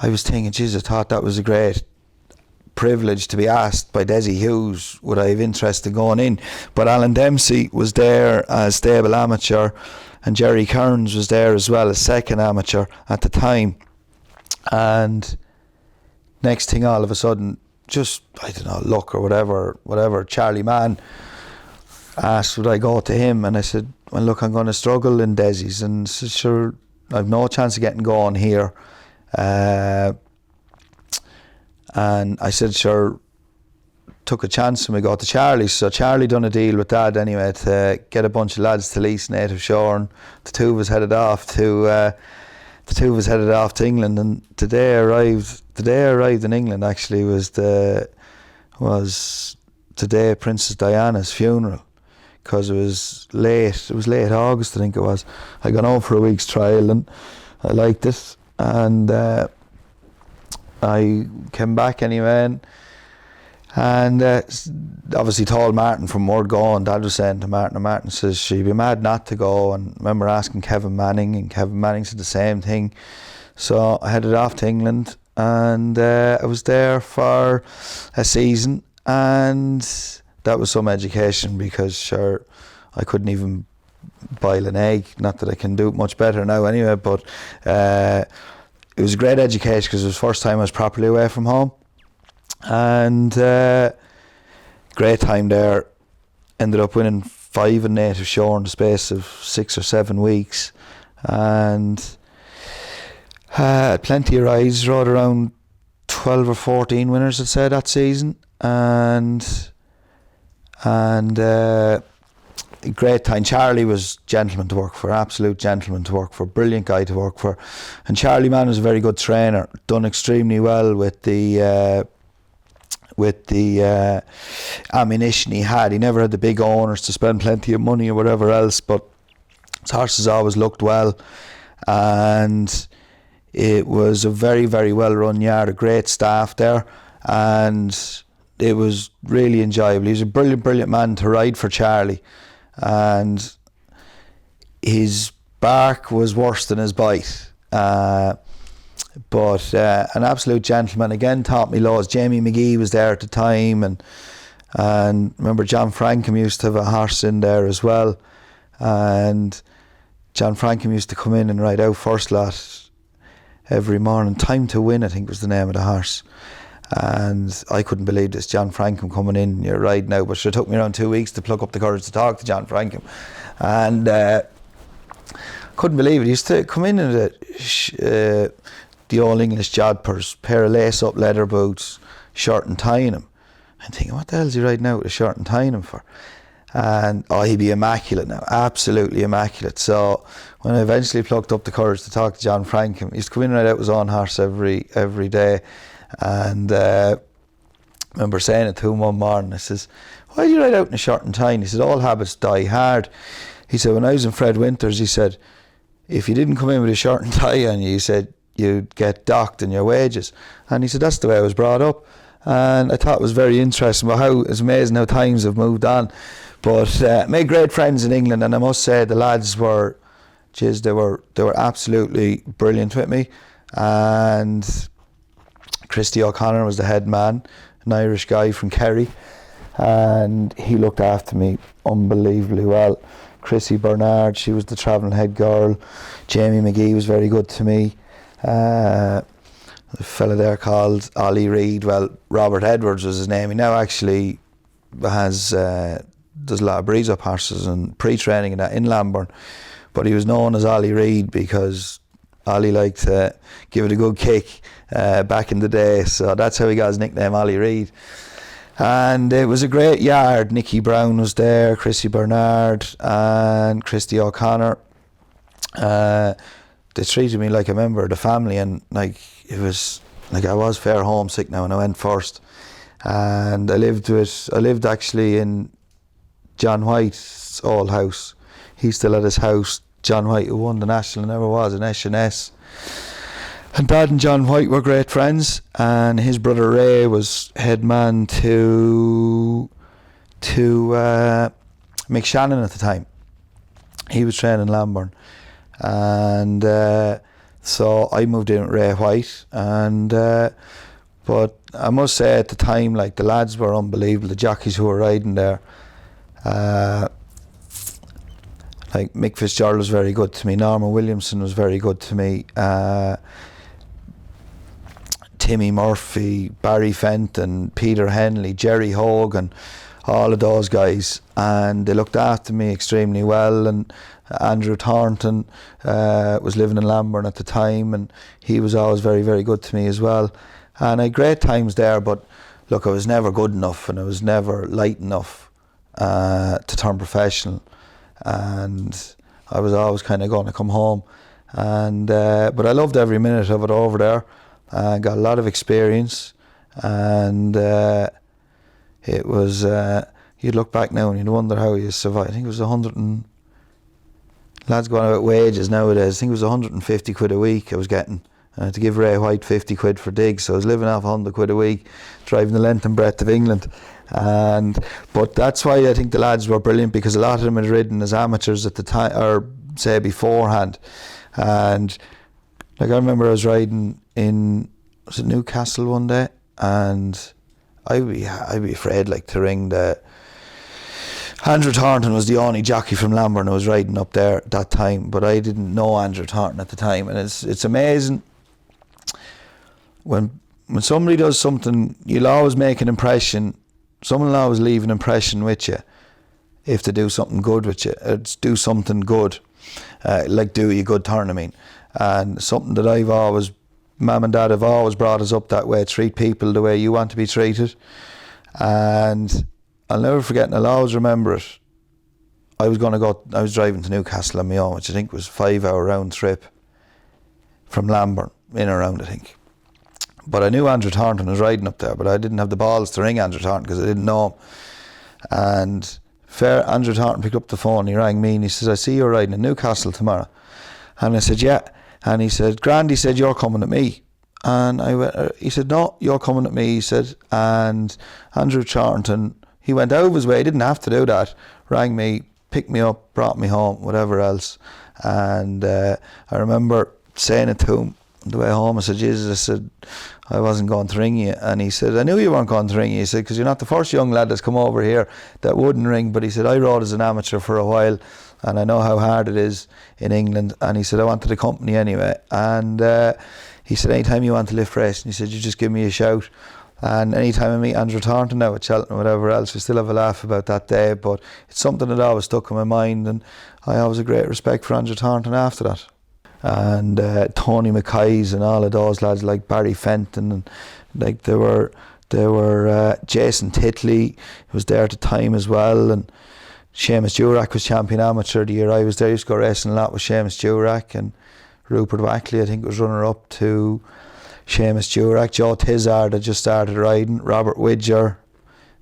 was thinking, geez, I thought that was a great privilege to be asked by Desi Hughes, would I have interest in going in? But Alan Dempsey was there as stable amateur, and Jerry Kearns was there as well as second amateur at the time. And next thing, all of a sudden, just, I don't know, luck or whatever, Charlie Mann asked would I go to him, and I said, well, look, I'm going to struggle in Desi's, and said, sure, I've no chance of getting going here. And I said, sure, took a chance and we got to Charlie. So Charlie done a deal with Dad anyway to get a bunch of lads to lease Native Shore, and the two of us headed off to England. And the day I arrived in England actually was the day of Princess Diana's funeral, because it was late August, I think it was. I got home for a week's trial and I liked it, and I came back anyway, and obviously told Martin from word go, and Dad was saying to Martin, and Martin says she'd be mad not to go. And I remember asking Kevin Manning, and Kevin Manning said the same thing. So I headed off to England, and I was there for a season, and that was some education, because sure, I couldn't even boil an egg. Not that I can do it much better now anyway, but it was a great education, because it was the first time I was properly away from home. And great time there. Ended up winning 5 in Native Shore in the space of 6 or 7 weeks, and had plenty of rides. Rode around 12 or 14 winners, I'd say, that season, and great time. Charlie was gentleman to work for, absolute gentleman to work for, brilliant guy to work for. And Charlie Mann was a very good trainer, done extremely well with the ammunition he had. He never had the big owners to spend plenty of money or whatever else, but his horses always looked well, and it was a very, very well run yard, a great staff there, and it was really enjoyable. He was a brilliant man to ride for, Charlie, and his bark was worse than his bite. But an absolute gentleman, again, taught me loads. Jamie McGee was there at the time, and remember John Frankham used to have a horse in there as well, and John Frankham used to come in and ride out first lot every morning. Time to Win, I think, was the name of the horse. And I couldn't believe this, John Frankham coming in, you're riding out. But it took me around 2 weeks to pluck up the courage to talk to John Frankham. And couldn't believe it. He used to come in the old English jodhpurs, pair of lace-up leather boots, shirt and tying him. I'm thinking, what the hell is he riding out with a shirt and tying him for? And he'd be immaculate now, absolutely immaculate. So when I eventually plucked up the courage to talk to John Frankham, he used to come in and ride out with his own horse every day. And I remember saying it to him one morning, I says, why do you ride out in a shirt and tie? And he said, all habits die hard. He said, when I was in Fred Winters, he said, if you didn't come in with a shirt and tie on you, he said, you'd get docked in your wages. And he said, that's the way I was brought up. And I thought it was very interesting, but it's amazing how times have moved on. But made great friends in England, and I must say the lads were, they were absolutely brilliant with me. And Christy O'Connor was the head man, an Irish guy from Kerry, and he looked after me unbelievably well. Chrissy Bernard, she was the travelling head girl. Jamie McGee was very good to me. A fella there called Ollie Reid, well, Robert Edwards was his name. He now actually does a lot of breeze up horses and pre-training and that in Lambourn, but he was known as Ollie Reid because Ollie liked to give it a good kick back in the day, so that's how he got his nickname, Ollie Reid. And it was a great yard. Nicky Brown was there, Chrissy Bernard and Christy O'Connor. They treated me like a member of the family, and like it was like I was fair homesick now, and I went first. And I lived actually in John White's old house. He's still at his house. John White, who won the national, never was an S&S. And Dad and John White were great friends, and his brother Ray was head man to Mick Shannon at the time. He was training Lambourn, and so I moved in with Ray White. And but I must say at the time, like, the lads were unbelievable. The jockeys who were riding there. Like Mick Fitzgerald was very good to me. Norman Williamson was very good to me. Timmy Murphy, Barry Fenton, Peter Henley, Jerry Hogan, all of those guys, and they looked after me extremely well. And Andrew Thornton was living in Lambourn at the time, and he was always very, very good to me as well. And I had great times there, but look, I was never good enough, and I was never light enough to turn professional, and I was always kind of going to come home. And but I loved every minute of it over there. I got a lot of experience, and it was you'd look back now and you'd wonder how you survived. I think it was lads going about wages nowadays, I think it was 150 quid a week I was getting. I had to give Ray White 50 quid for digs, so I was living off 100 quid a week, driving the length and breadth of England. But that's why I think the lads were brilliant, because a lot of them had ridden as amateurs at the time, or say beforehand. And like, I remember I was riding in, was it Newcastle one day, and I'd be afraid like to ring the Andrew Thornton was the only jockey from Lambourn who was riding up there at that time, but I didn't know Andrew Thornton at the time. And it's amazing when somebody does something, you'll always make an impression. Someone will always leave an impression with you if they do something good with you. It's do something good, like do a good turn, I mean. And something that I've always, Mum and Dad have always brought us up that way, treat people the way you want to be treated. And I'll never forget, and I'll always remember it. I was driving to Newcastle on my own, which I think was a 5-hour round trip from Lambourn, in or around, I think. But I knew Andrew Thornton was riding up there, but I didn't have the balls to ring Andrew Thornton because I didn't know him. And Andrew Thornton picked up the phone, he rang me and he says, I see you're riding in Newcastle tomorrow. And I said, yeah. And he said, Grand, he said, you're coming at me. And I went, he said, no, you're coming at me, he said. And Andrew Thornton, he went out of his way, he didn't have to do that, rang me, picked me up, brought me home, whatever else. And I remember saying it to him, On the way home, I said, Jesus, I said, I wasn't going to ring you. And he said, I knew you weren't going to ring you. He said, because you're not the first young lad that's come over here that wouldn't ring. But he said, I rode as an amateur for a while, and I know how hard it is in England. And he said, I wanted the company anyway. And he said, anytime you want to lift racing, he said, you just give me a shout. And anytime I meet Andrew Thornton now at Cheltenham or whatever else, we still have a laugh about that day. But it's something that always stuck in my mind, and I always had great respect for Andrew Thornton after that. And Tony Mackay's and all of those lads, like Barry Fenton, and like there were Jason Titley, who was there at the time as well, and Seamus Durack was champion amateur the year I was there. I used to go racing a lot with Seamus Durack, and Rupert Wackley, I think, was runner up to Seamus Durack. Joe Tizard had just started riding. Robert Widger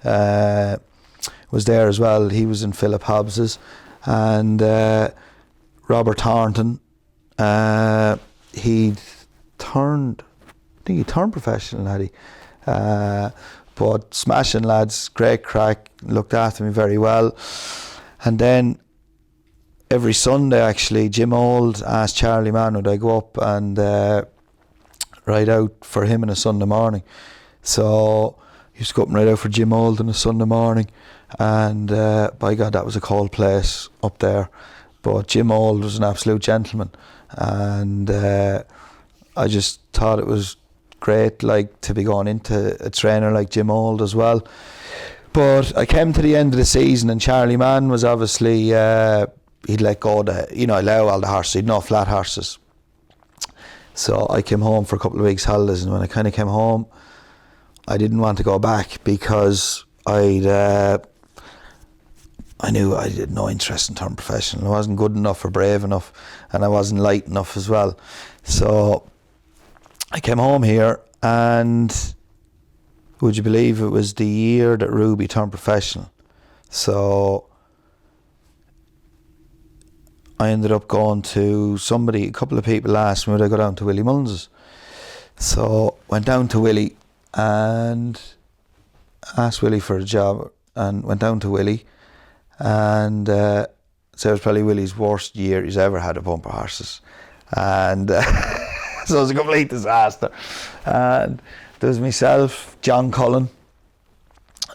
was there as well. He was in Philip Hobbs's. And Robert Thornton, he turned professional, had he? But smashing lads, great crack, looked after me very well. And then every Sunday, actually, Jim Old asked Charlie Mann would I go up and ride out for him on a Sunday morning. So I used to go up and ride out for Jim Old on a Sunday morning, and by God, that was a cold place up there. But Jim Old was an absolute gentleman, and I just thought it was great, like, to be going into a trainer like Jim Old as well. But I came to the end of the season, and Charlie Mann was obviously he'd let go of allow all the horses. He'd no flat horses. So I came home for a couple of weeks holidays, and when I kind of came home, I didn't want to go back because I knew I had no interest in turning professional. I wasn't good enough or brave enough, and I wasn't light enough as well. So I came home here, and would you believe it was the year that Ruby turned professional? So I ended up going to a couple of people asked me would I go down to Willie Mullins's. So went down to Willie and asked Willie for a job, and went down to Willie, and so it was probably Willie's worst year he's ever had of bumper horses, and so it was a complete disaster. And there was myself, John Cullen,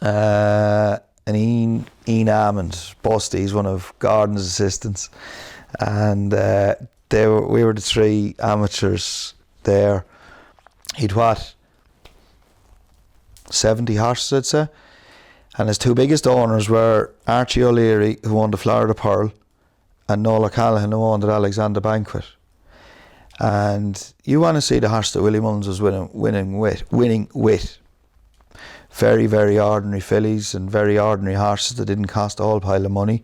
and Ian Almond, Busty, he's one of Gordon's assistants, and we were the three amateurs there. He'd 70 horses, I'd say, and his two biggest owners were Archie O'Leary, who owned the Florida Pearl, and Noel O'Callaghan, who owned the Alexander Banquet. And you want to see the horse that Willie Mullins was winning with. Very, very ordinary fillies and very ordinary horses that didn't cost a whole pile of money.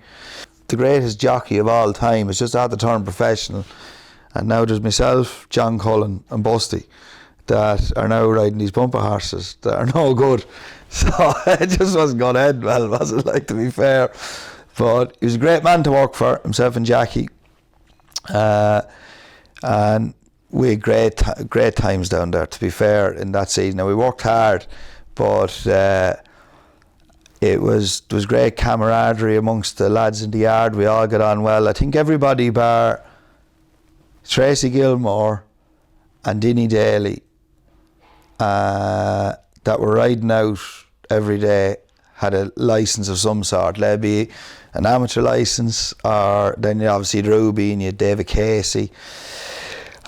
The greatest jockey of all time is just at the turn professional, and now there's myself, John Cullen and Busty that are now riding these bumper horses that are no good. So it just wasn't going to end well, was it, like, to be fair. But he was a great man to work for, himself and Jockey. And we had great times down there, to be fair, in that season. Now, we worked hard, but there was great camaraderie amongst the lads in the yard. We all got on well. I think everybody bar Tracy Gilmore and Dinny Daly that were riding out every day had a licence of some sort. Maybe an amateur licence, or then you obviously had Ruby and you had David Casey.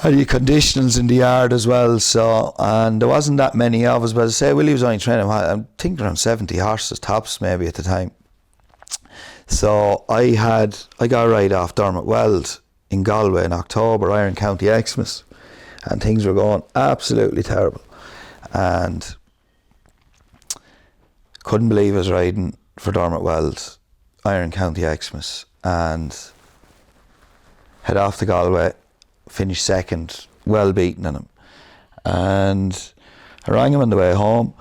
And you conditionals in the yard as well, so, and there wasn't that many of us, but as I say, Willie was only training, I think around 70 horses tops maybe at the time. So I got a ride off Dermot Weld in Galway in October, Iron County Xmas, and things were going absolutely terrible, and couldn't believe I was riding for Dermot Weld, Iron County Xmas, and head off to Galway, finished second, well beaten in him, and I rang him on the way home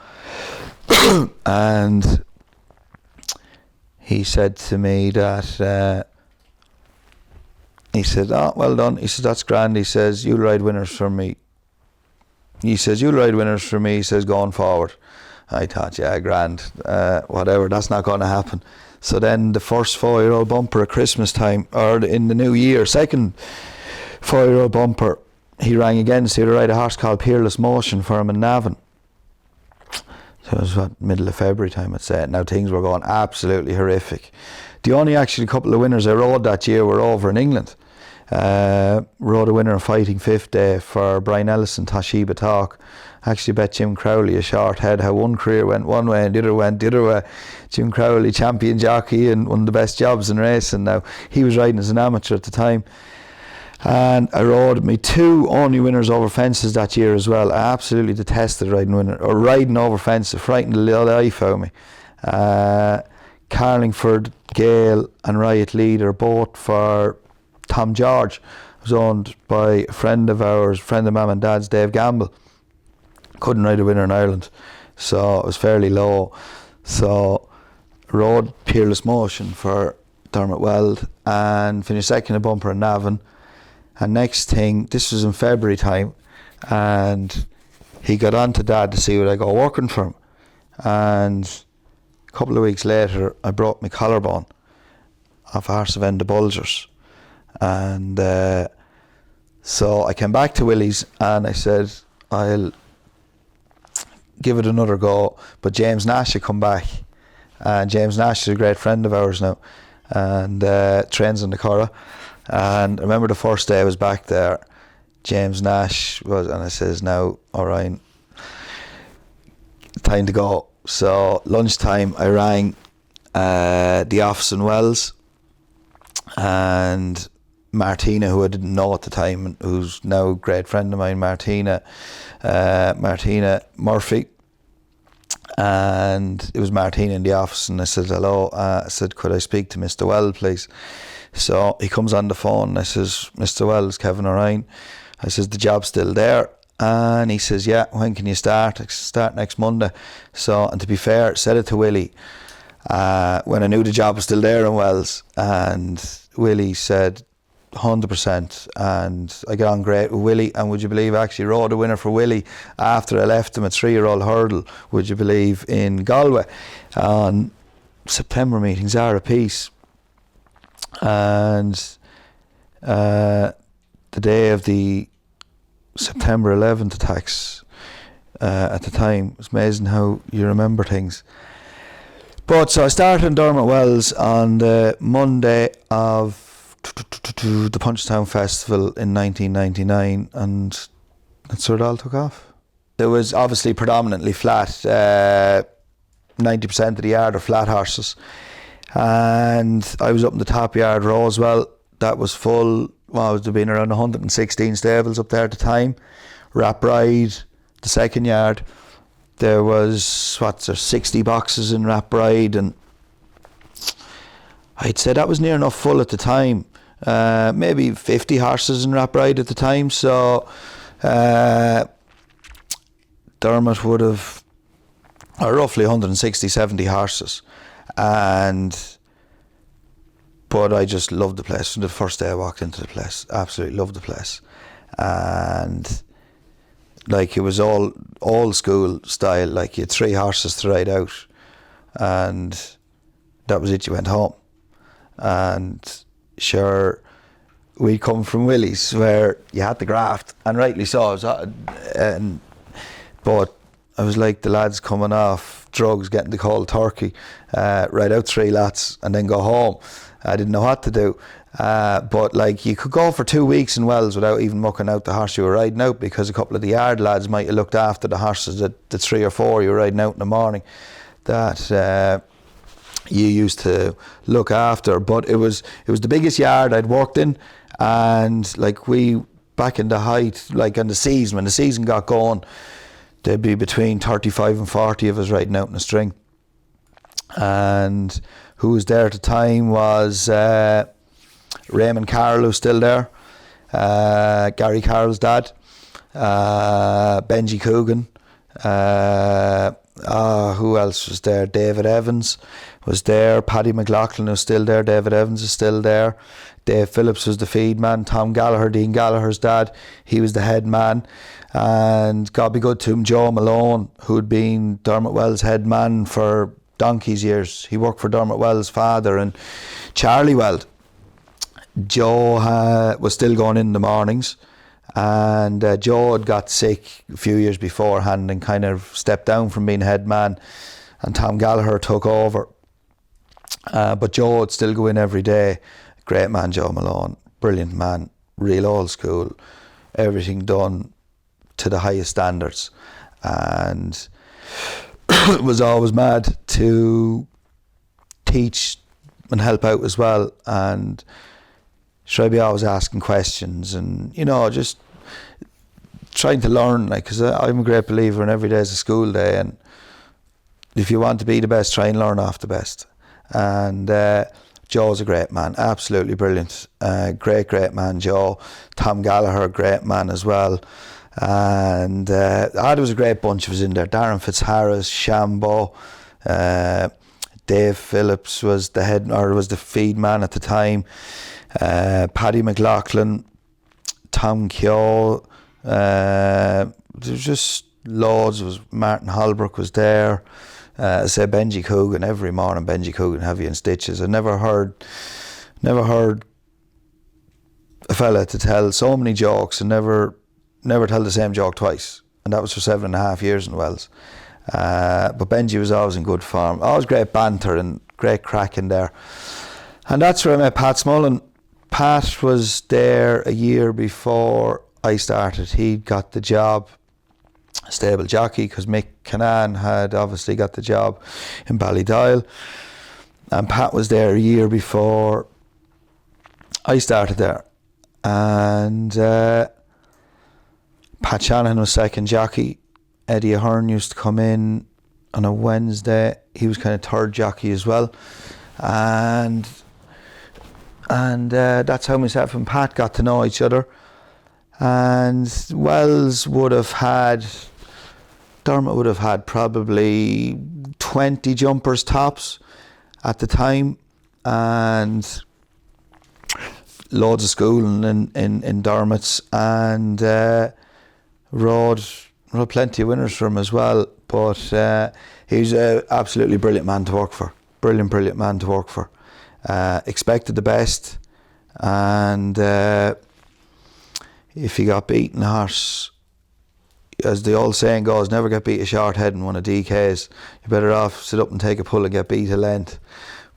and he said to me that he said, oh, well done. He says, that's grand. He says, you'll ride winners for me. He says, he says, going forward. I thought, yeah, grand, whatever, that's not going to happen. So then the first 4-year-old bumper at Christmas time, or in the new year, second 4-year-old bumper, he rang again to see to ride a horse called Peerless Motion for him in Navan. So it was middle of February time, I'd say. Now things were going absolutely horrific. The only actually couple of winners I rode that year were over in England. Rode a winner in Fighting Fifth Day for Brian Ellison, Toshiba Talk. Actually bet Jim Crowley a short head how one career went one way and the other went the other way. Jim Crowley, champion jockey and one of the best jobs in racing now. He was riding as an amateur at the time. And I rode my 2 only winners over fences that year as well. I absolutely detested riding over fences. It frightened the life out of me. Carlingford, Gale and Riot Leader, both for Tom George. It was owned by a friend of ours, friend of Mum and Dad's, Dave Gamble. Couldn't ride a winner in Ireland, so it was fairly low. So rode Peerless Motion for Dermot Weld and finished second in bumper in Navan. And next thing, this was in February time, and he got on to Dad to see would I go working for him. And a couple of weeks later, I broke my collarbone off a horse of Enda Bulgers. And so I came back to Willie's and I said, I'll give it another go. But James Nash had come back. And James Nash is a great friend of ours now and trains in the Curragh. And I remember the first day I was back there, James Nash was, and I says, now, O'Ryan, time to go. So lunchtime I rang the office in Wells, and Martina, who I didn't know at the time, who's now a great friend of mine, Martina Murphy. And it was Martina in the office, and I said, hello. I said, could I speak to Mr. Weld, please? So he comes on the phone, and I says, Mr. Weld, it's Kevin O'Ryan. I says, the job's still there. And he says, yeah, when can you start? I start next Monday. So, and to be fair, I said it to Willie when I knew the job was still there in Wells. And Willie said, 100%. And I got on great with Willie. And would you believe I actually rode a winner for Willie after I left him a 3-year-old hurdle, would you believe, in Galway. On September meetings are a piece. And the day of the September 11th attacks at the time, it was amazing how you remember things. But so I started in Dermot Wells on the Monday of the Punchestown Festival in 1999, and that's where it all took off. It was obviously predominantly flat. 90% of the yard are flat horses. And I was up in the top yard row as well. That was full. Well, there been around 116 stables up there at the time. Rap Ride, the second yard, there was 60 boxes in Rap Ride, and I'd say that was near enough full at the time. Maybe 50 horses in Rap Ride at the time. So Dermot would have roughly 160, 70 horses. But I just loved the place from the first day I walked into the place. Absolutely loved the place. And like, it was all old school style. Like, you had 3 horses to ride out, and that was it, you went home. And sure, we come from Willie's where you had to graft, and rightly so. But I was like the lads coming off drugs, getting the cold turkey, ride out 3 lots and then go home. I didn't know what to do. But like, you could go for 2 weeks in Wells without even mucking out the horse you were riding out, because a couple of the yard lads might have looked after the horses, the 3 or 4 you were riding out in the morning that you used to look after. But it was the biggest yard I'd worked in, and like, we back in the height, like on the season, when the season got going, there'd be between 35 and 40 of us riding out in a string. And who was there at the time was Raymond Carroll, who's still there, Gary Carroll's dad, Benji Coogan, who else was there? David Evans was there, Paddy McLaughlin was still there, David Evans is still there, Dave Phillips was the feed man, Tom Gallagher, Dean Gallagher's dad, he was the head man. And God be good to him, Joe Malone, who'd been Dermot Wells' head man for donkey's years. He worked for Dermot Wells' father and Charlie Weld. Joe was still going in the mornings, And Joe had got sick a few years beforehand and kind of stepped down from being head man, and Tom Gallagher took over. But Joe would still go in every day. Great man, Joe Malone. Brilliant man. Real old school. Everything done to the highest standards. And was always mad to teach and help out as well. And should I be always asking questions and, you know, just trying to learn, like, because I'm a great believer in every day is a school day, and if you want to be the best, try and learn off the best. And Joe's a great man, absolutely brilliant. Great man, Joe. Tom Gallagher, great man as well. And there was a great bunch of us in there. Darren Fitzharris, Shambo, Dave Phillips was the head, or was the feed man at the time. Paddy McLaughlin, Tom Keogh, there was just loads. Was Martin Holbrook was there. I say Benji Coogan every morning. Benji Coogan heavy in stitches. I never heard a fella to tell so many jokes and never tell the same joke twice. And that was for 7.5 years in Wells. But Benji was always in good form. Always great banter and great crack in there. And that's where I met Pat Smullen. Pat was there a year before I started. He got the job, stable jockey, because Mick Canaan had obviously got the job in Ballydoyle. And Pat was there a year before I started there. And Pat Shanahan was second jockey. Eddie Ahern used to come in on a Wednesday. He was kind of third jockey as well. And that's how myself and Pat got to know each other. And Wells Dermot would have had probably 20 jumpers tops at the time, and loads of schooling in Dermot's, and rode plenty of winners for him as well. But he's an absolutely brilliant man to work for. Brilliant man to work for. Expected the best, and if he got beaten a horse, as the old saying goes, never get beat a short head in one of DK's. You're better off sit up and take a pull and get beat a length.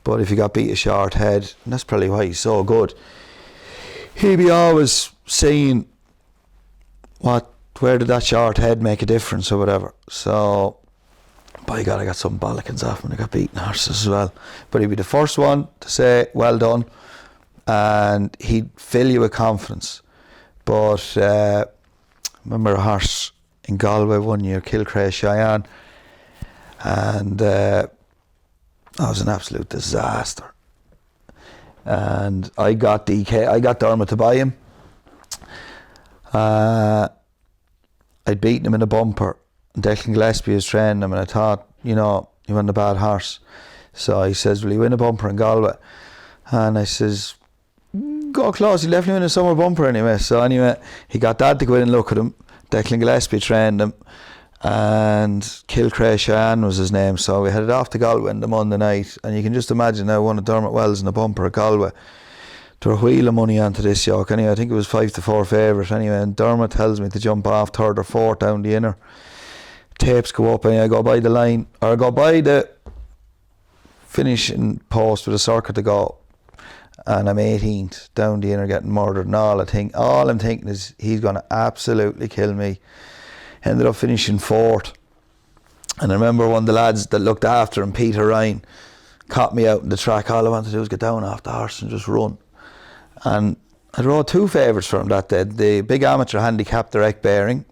But if you got beat a short head, and that's probably why he's so good, he'd be always saying where did that short head make a difference or whatever. So by God, I got some bollockings off when I got beaten horses as well. But he'd be the first one to say well done, and he'd fill you with confidence. But I remember a horse in Galway one year, Kilcray Cheyenne, and that was an absolute disaster. And I got Dermot to buy him. I'd beaten him in a bumper. Declan Gillespie was training him, and I thought, you know, he wasn't a bad horse. So he says, will he win a bumper in Galway? And I says, go close, he left me in a summer bumper anyway. So anyway, he got Dad to go in and look at him. Declan Gillespie trained him, and Kilcray Cheyenne was his name. So we headed off to Galway on the Monday night, and you can just imagine now one of Dermot Wells in a bumper at Galway. They were a wheel of money onto this yoke. Anyway, I think it was 5-4 favourite anyway, and Dermot tells me to jump off third or fourth down the inner. Tapes go up, and I go by the line, or I go by the finishing post with a circuit to go, and I'm 18th down the inner getting murdered, and all I'm thinking is he's going to absolutely kill me. Ended up finishing fourth, and I remember one of the lads that looked after him, Peter Ryan, caught me out in the track. All I wanted to do was get down off the horse and just run. And I rode 2 favourites for him that day. The big amateur handicap direct bearing,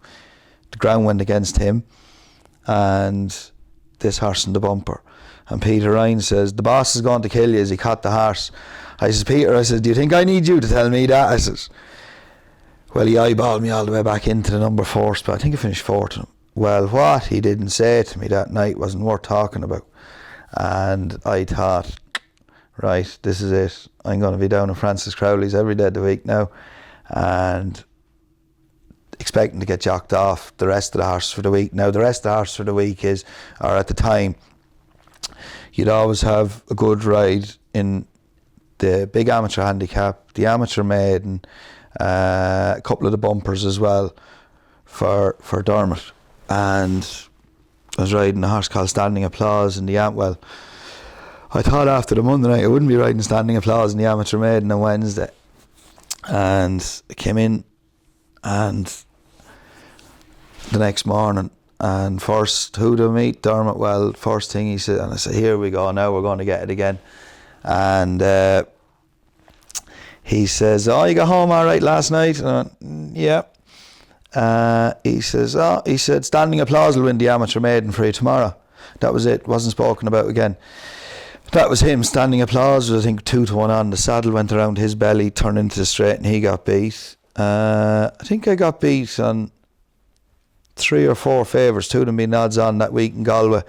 the ground went against him, and this horse in the bumper. And Peter Ryan says, the boss is going to kill you, as he caught the horse. I says, Peter, do you think I need you to tell me that? I says, well, he eyeballed me all the way back into the number 4 spot. I think I finished fourth. Well, what he didn't say to me that night wasn't worth talking about. And I thought, right, this is it. I'm going to be down in Francis Crowley's every day of the week now, and expecting to get jocked off the rest of the horse for the week. Now, the rest of the horse for the week or at the time, you'd always have a good ride in the big amateur handicap, the amateur maiden, a couple of the bumpers as well for Dermot. And I was riding a horse called Standing Applause in the well, I thought after the Monday night I wouldn't be riding Standing Applause in the amateur maiden on Wednesday. And I came in, and the next morning, and first, who do I meet? Dermot. Well, first thing he said, and I said, here we go, now we're going to get it again. And he says, oh, you got home all right last night? And I went, yeah. He said, Standing Applause will win the amateur maiden for you tomorrow. That was it, wasn't spoken about again. That was him. Standing Applause was, I think, 2-1 on. The saddle went around his belly, turned into the straight, and he got beat. I think I got beat on 3 or 4 favours, 2 of them being odds on that week in Galway.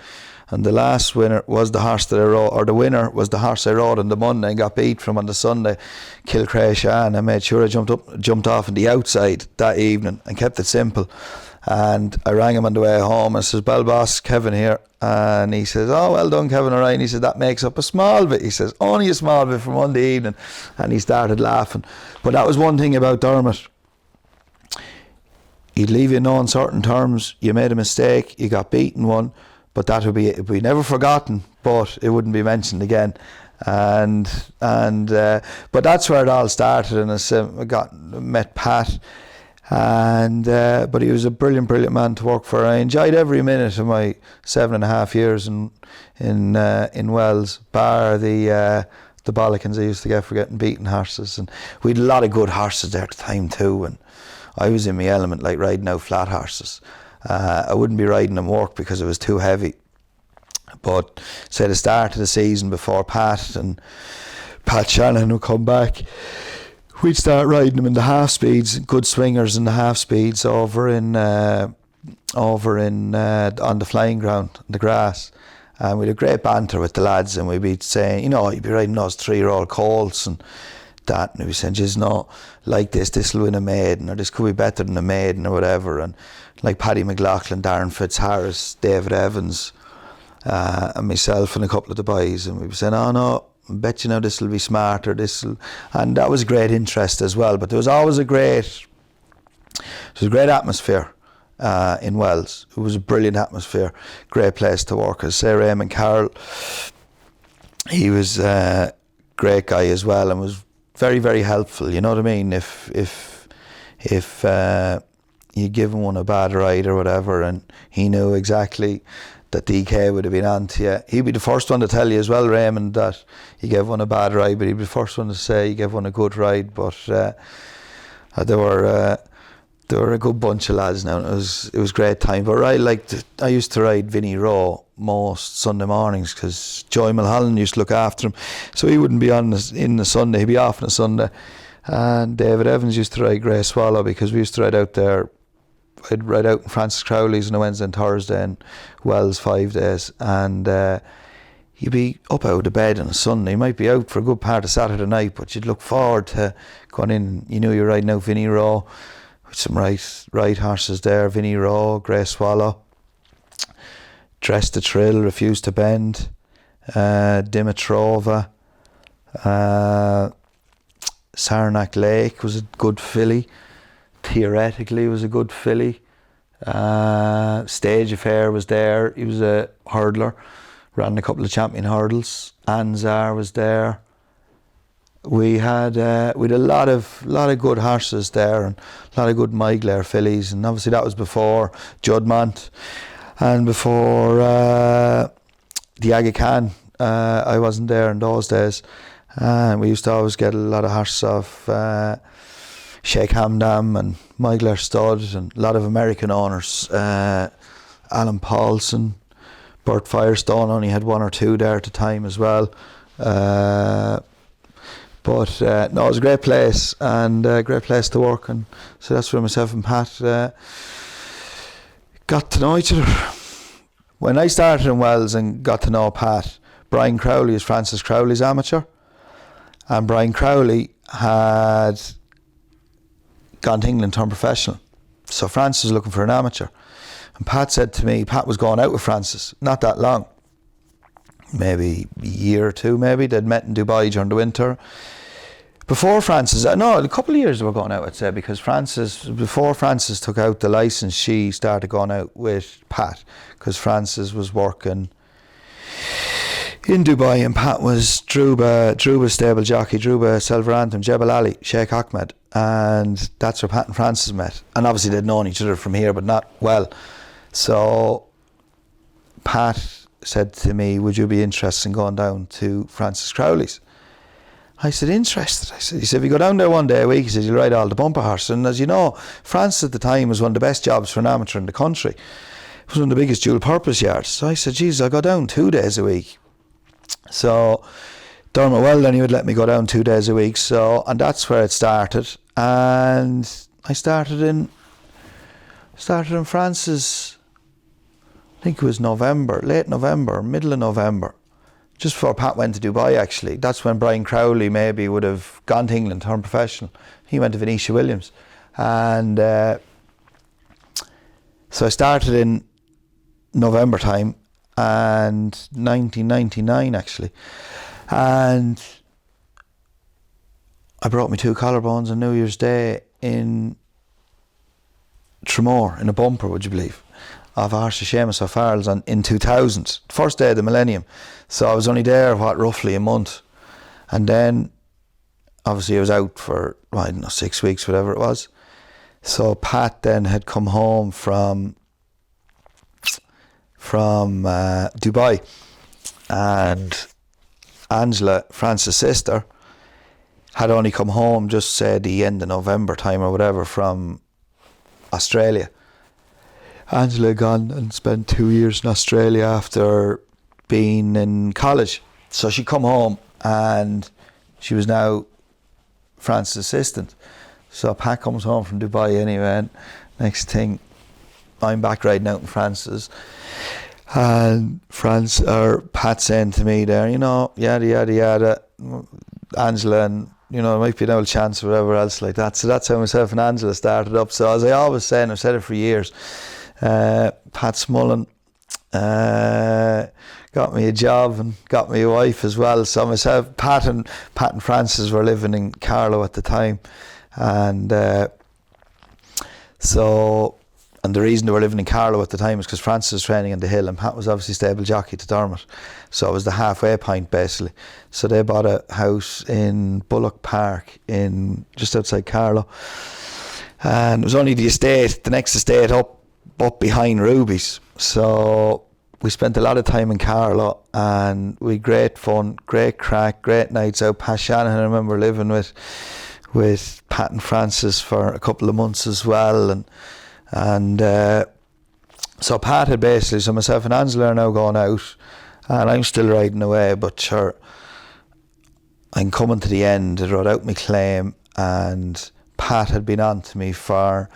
And the last winner was the horse that I rode, or the winner was the horse I rode on the Monday and got beat from on the Sunday, Kilcray. I made sure I jumped off on the outside that evening and kept it simple. And I rang him on the way home and says, well, boss, Kevin here. And he says, oh, well done, Kevin, all right. And he said, that makes up a small bit. He says, only a small bit from Monday evening. And he started laughing. But that was one thing about Dermot. He'd leave you know in certain terms, you made a mistake, you got beaten one, but that would be never forgotten, but it wouldn't be mentioned again. And but that's where it all started. And I met Pat. And but he was a brilliant man to work for. I enjoyed every minute of my 7.5 years in Wells, bar the bollockings I used to get for getting beaten horses. And we had a lot of good horses there at the time too, and I was in my element, like riding out flat horses. I wouldn't be riding them work because it was too heavy. But say the start of the season, before Pat Shannon would come back, we'd start riding them in the half speeds, good swingers in the half speeds over in on the flying ground, the grass. And we'd have great banter with the lads, and we'd be saying, you'd be riding those 3-year-old colts and that, and we'd be saying, just no, like this will win a maiden, or this could be better than a maiden, or whatever. And like Paddy McLaughlin, Darren Fitzharris, David Evans, and myself and a couple of the boys, and we'd be saying, oh no, I bet this will be smarter, and that was a great interest as well. But there was always a great atmosphere in Wells. It was a brilliant atmosphere, great place to work. As say Raymond Carroll, he was a great guy as well, and was very, very helpful. You know what I mean? If you give him one a bad ride or whatever, and he knew exactly that DK would have been on to you, he'd be the first one to tell you as well, Raymond, that you gave one a bad ride, but he'd be the first one to say you gave one a good ride. But they were a good bunch of lads now, and it was great time. But I used to ride Vinnie Rowe most Sunday mornings, because Joy Mulholland used to look after him, so he wouldn't be on in the Sunday, he'd be off on a Sunday. And David Evans used to ride Grey Swallow, because we used to ride out there. I'd ride out in Francis Crowley's on a Wednesday and Thursday, and Wells 5 days, and you'd be up out of bed on a Sunday. You might be out for a good part of Saturday night, but you'd look forward to going in. You knew you were riding out Vinnie Rowe with some right horses there. Vinnie Rowe, Grey Swallow, Dress to Trill, Refuse to Bend, Dimitrova, Saranac Lake was a good filly. Theoretically was a good filly. Stage Affair was there. He was a hurdler, ran a couple of champion hurdles. Anzar was there. We had a lot of good horses there, and a lot of good Myglaire fillies, and obviously that was before Judmont and before the Aga Khan. I wasn't there in those days, and we used to always get a lot of horses off Sheikh Hamdam and Myglaire Stud, and a lot of American owners. Alan Paulson, Bert Firestone only had 1 or 2 there at the time as well. But no, it was a great place, and a great place to work, and so that's where myself and Pat got to know each other. When I started in Wells and got to know Pat, Brian Crowley is Francis Crowley's amateur, and Brian Crowley had gone to England, turned professional. So Francis was looking for an amateur. And Pat said to me, Pat was going out with Francis, not that long. maybe a year or two, maybe. They'd met in Dubai during the winter. Before Frances, no, a couple of years they were going out, I'd say, because before Frances took out the licence, she started going out with Pat, because Frances was working in Dubai and Pat was Druba's stable jockey, Druba Silver Anthem, Jebel Ali, Sheikh Ahmed, and that's where Pat and Frances met. And obviously they'd known each other from here, but not well. So Pat said to me, would you be interested in going down to Frances Crowley's? I said, interested. He said, if you go down there one day a week, he said, you'll ride all the bumper horse. And as you know, Frances at the time was one of the best jobs for an amateur in the country. It was one of the biggest dual purpose yards. So I said, geez, I'll go down 2 days a week. So Dermot, well, then he would let me go down 2 days a week. So, and that's where it started. And I started in Frances, I think it was November, late November, middle of November. Just before Pat went to Dubai, actually. That's when Brian Crowley maybe would have gone to England, turned professional. He went to Venetia Williams. And so I started in November time, and 1999 actually. And I brought me 2 collarbones on New Year's Day in Tramore, in a bumper, would you believe, of Arsa Seamus O'Farrell's in 2000, first day of the millennium. So I was only there, roughly a month. And then, obviously I was out for, I don't know, 6 weeks, whatever it was. So Pat then had come home from Dubai. And Angela, Frances' sister, had only come home just, say, the end of November time or whatever from Australia. Angela had gone and spent 2 years in Australia after being in college. So she come home and she was now Frances' assistant. So Pat comes home from Dubai anyway, and next thing I'm back riding out in Frances. And Pat saying to me there, you know, yada yada yada, Angela, and you know, there might be an old chance or whatever else like that. So that's how myself and Angela started up. So as I always say, and I've said it for years, Pat Smullen got me a job and got me a wife as well. So myself, Pat and Frances were living in Carlow at the time, and and the reason they were living in Carlow at the time is because Frances was training in the Hill and Pat was obviously stable jockey to Dermot. So it was the halfway point basically. So they bought a house in Bullock Park just outside Carlow. And it was only the next estate up behind Ruby's. So we spent a lot of time in Carlow and we had great fun, great crack, great nights out. Pat Shanahan, I remember living with Pat and Frances for a couple of months as well. And so Pat had basically, so myself and Angela are now going out and I'm still riding away, but sure, I'm coming to the end. I wrote out my claim and Pat had been on to me for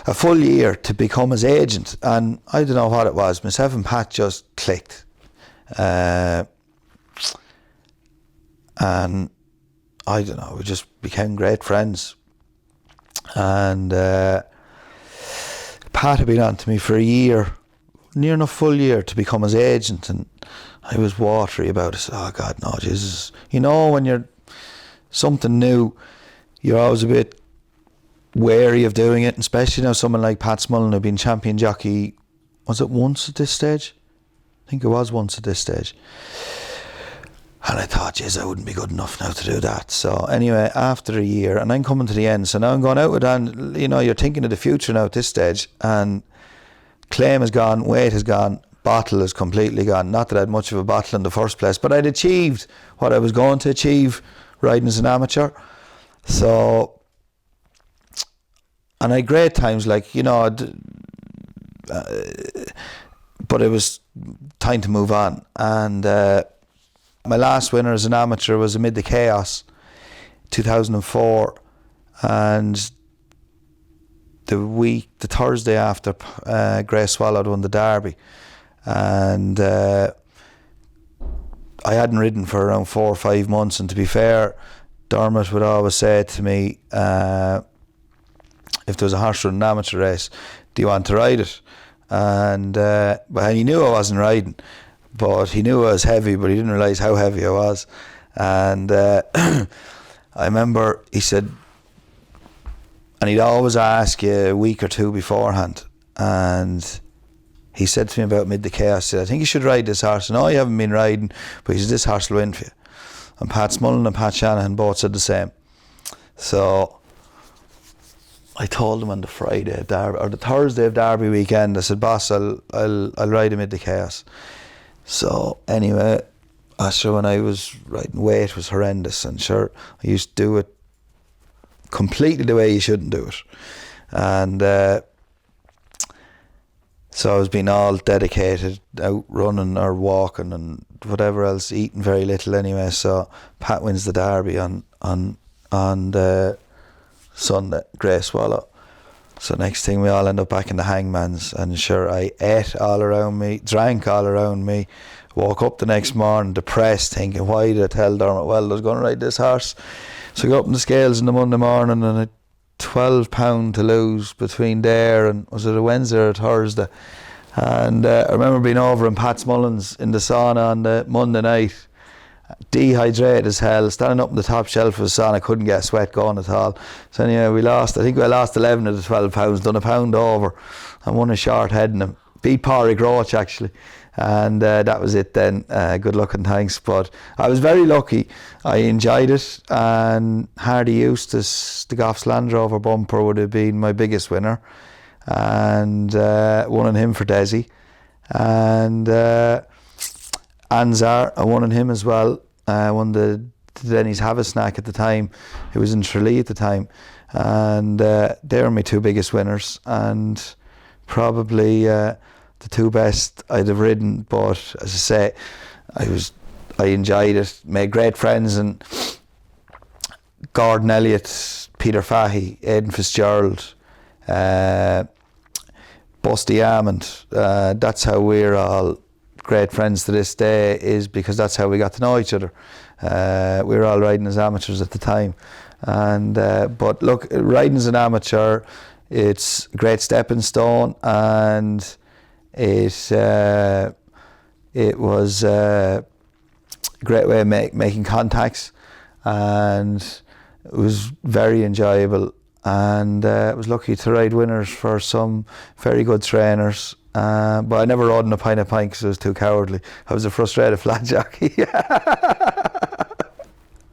a full year to become his agent, and I don't know what it was, myself and Pat just clicked, and I don't know, we just became great friends. And Pat had been on to me for a year, near enough full year, to become his agent, and I was watery about it. Oh God, no, Jesus. You know, when you're something new, you're always a bit wary of doing it, and especially now someone like Pat Smullen, who'd been champion jockey, was it once at this stage? I think it was once at this stage. And I thought, geez, I wouldn't be good enough now to do that. So anyway, after a year, and I'm coming to the end, so now I'm going out with, and you know, you're thinking of the future now at this stage, and claim has gone, weight has gone, bottle is completely gone. Not that I had much of a bottle in the first place, but I'd achieved what I was going to achieve riding as an amateur. So, and I had great times, like, you know, but it was time to move on. And my last winner as an amateur was Amid the Chaos, 2004, and the Thursday after, Grey Swallowed won the Derby, and I hadn't ridden for around 4 or 5 months, and to be fair, Dermot would always say to me, if there was a horse running an amateur race, do you want to ride it? And but he knew I wasn't riding, but he knew I was heavy, but he didn't realise how heavy I was. And I remember he said, and he'd always ask you a week or two beforehand, and he said to me about Mid the Chaos, he said, I think you should ride this horse. And I haven't been riding, but he said, this horse will win for you. And Pat Smullen and Pat Shanahan both said the same. So I told him on the Friday of Derby, or the Thursday of Derby weekend, I said, boss, I'll ride him Mid the Chaos. So anyway, sure, when I was riding, weight was horrendous, and sure, I used to do it completely the way you shouldn't do it. And so I was being all dedicated, out running or walking and whatever else, eating very little anyway. So Pat wins the Derby on the Sunday, Grey Swallow. So next thing we all end up back in the hangman's, and sure, I ate all around me, drank all around me, woke up the next morning depressed, thinking, why did I tell Dermot Weld I was going to ride this horse? So I got up in the scales in the Monday morning, and I 12 pound to lose between there and, was it a Wednesday or a Thursday? And I remember being over in Pat Smullen's in the sauna on the Monday night, dehydrated as hell, standing up on the top shelf of the sauna, couldn't get a sweat going at all. So anyway, I think I lost 11 of the 12 pounds, done a pound over, and won a short heading him. Beat Pádraig Roach actually. And that was it then. Good luck and thanks. But I was very lucky. I enjoyed it. And Hardy Eustace, the Goffs Land Rover bumper, would have been my biggest winner. And won on him for Desi. And Anzar, I won on him as well. I won the Denny's Have a Snack at the time. It was in Tralee at the time. And they were my two biggest winners. And probably the two best I'd have ridden, but as I say, I enjoyed it, made great friends, and Gordon Elliott, Peter Fahey, Aidan Fitzgerald, Busty Almond, that's how we're all great friends to this day, is because that's how we got to know each other. We were all riding as amateurs at the time, and but look, riding as an amateur, it's a great stepping stone, and it was a great way of making contacts, and it was very enjoyable, and I was lucky to ride winners for some very good trainers, but I never rode in a pint because I was too cowardly. I was a frustrated flat jockey.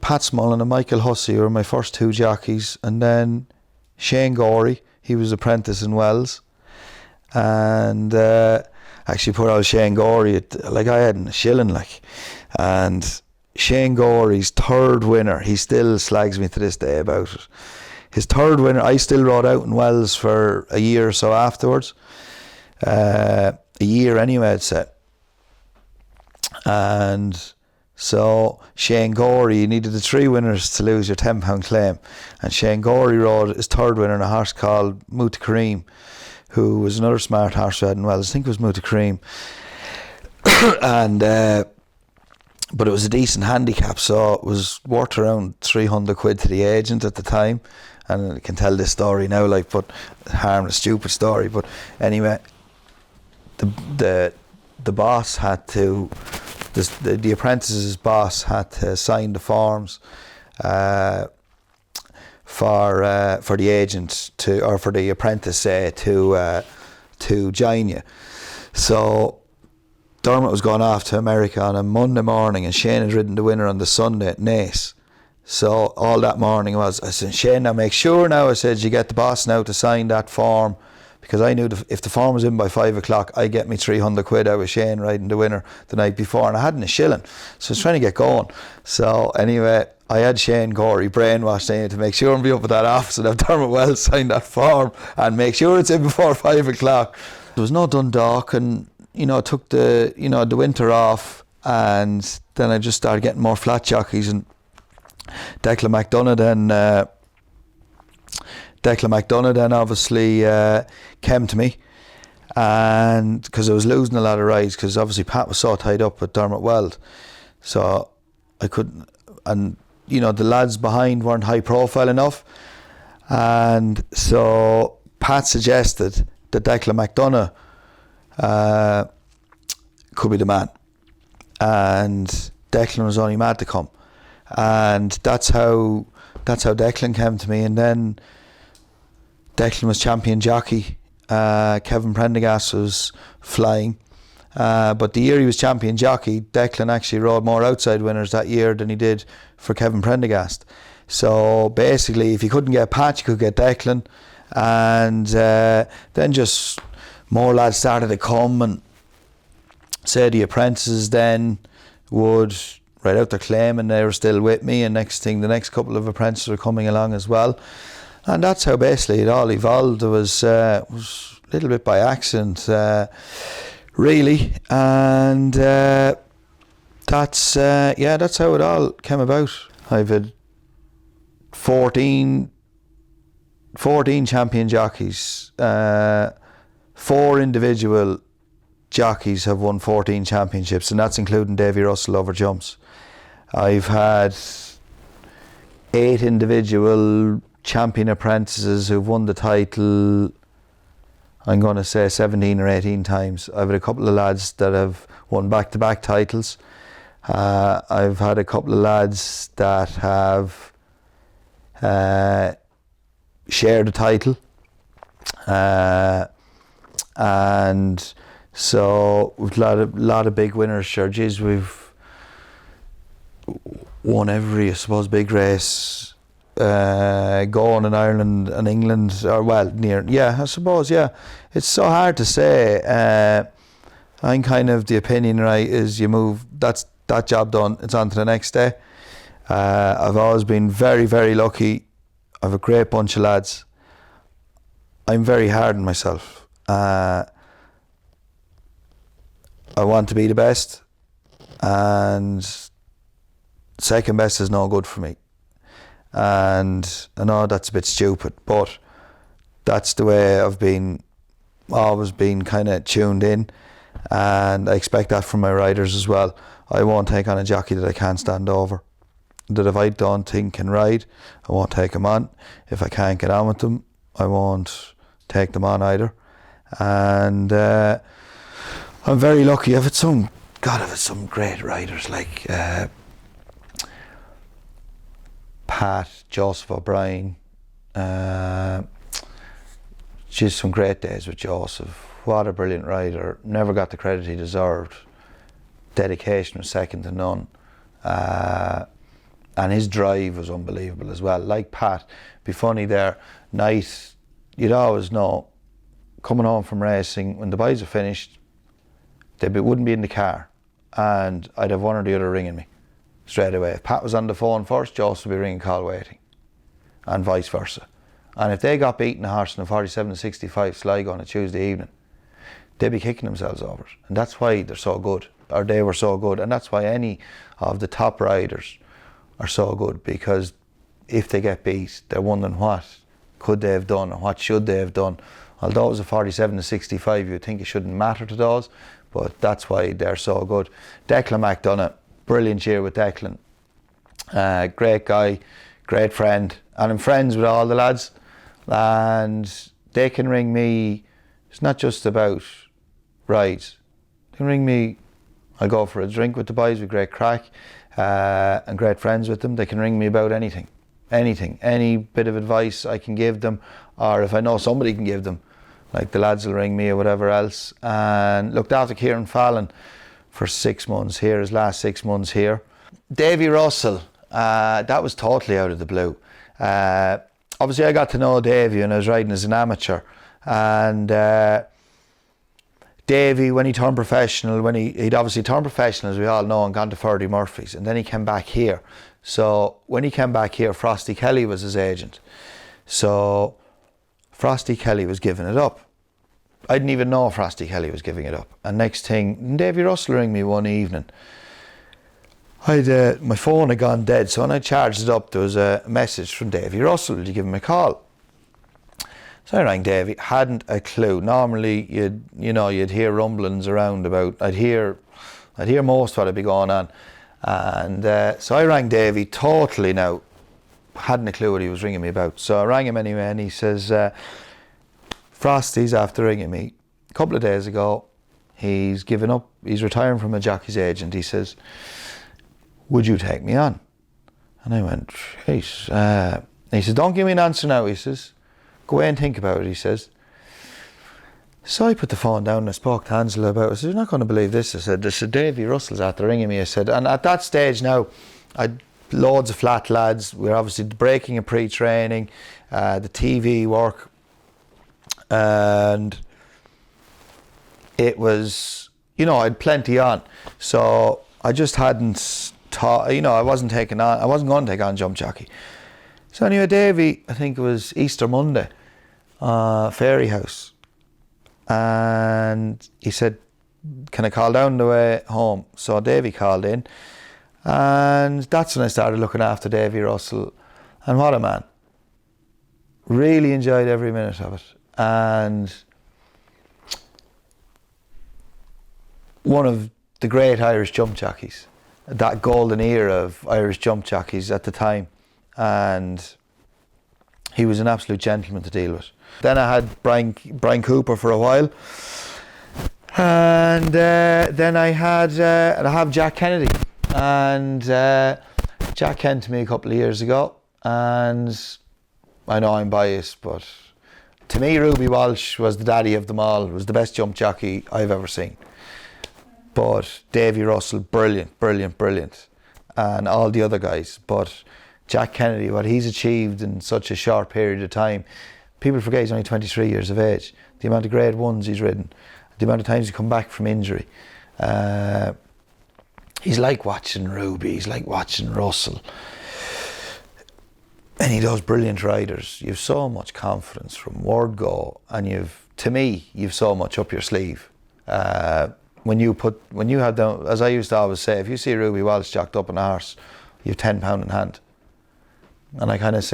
Pat Smullen and Michael Hussey were my first two jockeys, and then Shane Gorey, he was apprentice in Wells. And actually poor old Shane Gorey, I hadn't a shilling, and Shane Gorey's third winner, he still slags me to this day about it. His third winner, I still rode out in Wells for a year or so afterwards, a year anyway I'd say, and so Shane Gorey, you needed the three winners to lose your £10 claim, and Shane Gorey rode his third winner in a horse called Muta Kareem, who was another smart horse we had in Wells. I think it was Muta Kareem. And but it was a decent handicap, so it was worth around 300 quid to the agent at the time. And I can tell this story now, but harmless, stupid story. But anyway, the boss had to, the apprentice's boss had to sign the forms for the agent to, or for the apprentice to join you. So Dermot was going off to America on a Monday morning, and Shane had ridden the winner on the Sunday at Naas. So all that morning I said, Shane, now make sure now, I said, you get the boss now to sign that form, because I knew if the form was in by 5 o'clock, I get me 300 quid out of Shane riding the winner the night before, and I hadn't a shilling, so I was trying to get going. So anyway, I had Shane Gorey brainwashed to make sure and be up at that office and have Dermot Wells sign that form and make sure it's in before 5 o'clock. There was no Dundalk, and took the the winter off, and then I just started getting more flat jockeys, and Declan McDonough then obviously came to me, and because I was losing a lot of rides, because obviously Pat was so tied up with Dermot Weld, so I couldn't, and the lads behind weren't high profile enough, and so Pat suggested that Declan McDonough could be the man. and Declan was only mad to come, and that's how Declan came to me. And then Declan was champion jockey. Kevin Prendergast was flying, but the year he was champion jockey, Declan actually rode more outside winners that year than he did for Kevin Prendergast. So basically, if you couldn't get Pat, you could get Declan, and then just more lads started to come, and say the apprentices then would write out their claim, and they were still with me, and the next couple of apprentices were coming along as well. And that's how basically it all evolved. It was a little bit by accident, really, and that's how it all came about. I've had 14 champion jockeys. 4 individual jockeys have won 14 championships, and that's including Davy Russell over jumps. I've had 8 individual champion apprentices who've won the title, I'm going to say 17 or 18 times. I've had a couple of lads that have won back-to-back titles. I've had a couple of lads that have shared a title. And so we've a lot of big winners. Sure, geez, we've won every, I suppose, big race going in Ireland and England, or well, near, yeah, I suppose, yeah. It's so hard to say. I'm kind of the opinion, right, is you move, that job done, it's on to the next day. I've always been very, very lucky. I have a great bunch of lads. I'm very hard on myself. I want to be the best, and second best is no good for me. And I know that's a bit stupid, but that's the way I've always been kind of tuned in, and I expect that from my riders as well. I won't take on a jockey that I can't stand over, that if I don't think can ride, I won't take him on. If I can't get on with them, I won't take them on either. And I'm very lucky. I've had some great riders like Pat, Joseph O'Brien. Just some great days with Joseph. What a brilliant rider. Never got the credit he deserved. Dedication was second to none. And his drive was unbelievable as well. Like Pat, be funny there, night, you'd always know, coming home from racing, when the boys are finished, they wouldn't be in the car, and I'd have one or the other ringing me straight away. If Pat was on the phone first, Joss would be ringing call waiting, and vice versa. And if they got beaten a horse in a 47 to 65 Sligo on a Tuesday evening, they'd be kicking themselves over it. And that's why they're so good, or they were so good, and that's why any of the top riders are so good, because if they get beat, they're wondering what could they have done, or what should they have done. Although it was a 47 to 65, you'd think it shouldn't matter to those, but that's why they're so good. Declan McDonough, brilliant year with Declan. Great guy, great friend, and I'm friends with all the lads, and they can ring me. It's not just about rides. They can ring me, I'll go for a drink with the boys with great crack, and great friends with them. They can ring me about anything, any bit of advice I can give them, or if I know somebody can give them, like the lads will ring me or whatever else. And looked after Kieran Fallon for 6 months here, his last 6 months here. Davy Russell, that was totally out of the blue. Obviously I got to know Davy when I was riding as an amateur, and Davy, when he turned professional, he'd obviously turned professional, as we all know, and gone to Ferdy Murphy's, and then he came back here. So when he came back here, Frosty Kelly was his agent. So Frosty Kelly was giving it up. I didn't even know Frosty Kelly was giving it up. And next thing, Davy Russell rang me one evening. My phone had gone dead, so when I charged it up, there was a message from Davy Russell. Did you give him a call? So I rang Davy, hadn't a clue. Normally you'd hear rumblings around about, I'd hear most of what would be going on. And so I rang Davy, totally now, hadn't a clue what he was ringing me about. So I rang him anyway, and he says, Frosty's after ringing me a couple of days ago. He's given up. He's retiring from a Jockey's Agent. He says, would you take me on? And I went, jeez. He says, don't give me an answer now. He says, go away and think about it, he says. So I put the phone down and I spoke to Angela about it. I said, you're not going to believe this. I said, Davy Russell's after ringing me. I said, and at that stage now, I'd loads of flat lads. We're obviously breaking a pre-training, the TV work, and it was, you know, I'd plenty on. So I just hadn't taught, you know, I wasn't going to take on Jump Jockey. So anyway, Davy, I think it was Easter Monday, Fairy House. And he said, can I call down the way home? So Davy called in, and that's when I started looking after Davy Russell. And what a man. Really enjoyed every minute of it. And one of the great Irish jump jockeys, that golden era of Irish jump jockeys at the time. And he was an absolute gentleman to deal with. Then I had Brian Cooper for a while, and then I have Jack Kennedy, and Jack came to me a couple of years ago, and I know I'm biased, but to me Ruby Walsh was the daddy of them all. Was the best jump jockey I've ever seen. But Davy Russell, brilliant, and all the other guys. But Jack Kennedy, what he's achieved in such a short period of time. People forget he's only 23 years of age. The amount of grade ones he's ridden, the amount of times he come back from injury. He's like watching Ruby, he's like watching Russell. And he does brilliant riders. You've so much confidence from word go, and to me, you've so much up your sleeve. When you have them, as I used to always say, if you see Ruby Walsh jacked up on a horse, you've £10 in hand. And I kind of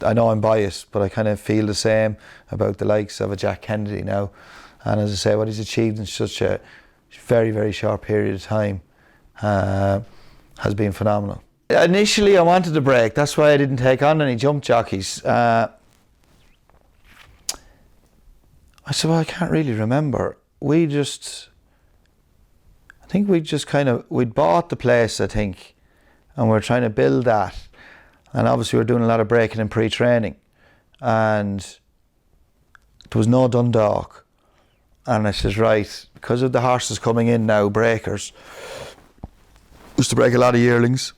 I know I'm biased, but I kind of feel the same about the likes of a Jack Kennedy now. And as I say, what he's achieved in such a very, very short period of time has been phenomenal. Initially, I wanted to break. That's why I didn't take on any jump jockeys. I said, well, I can't really remember. We'd bought the place, I think, and we're trying to build that. And obviously we're doing a lot of breaking and pre-training, and there was no Dundalk. And I says, right, because of the horses coming in now, breakers, used to break a lot of yearlings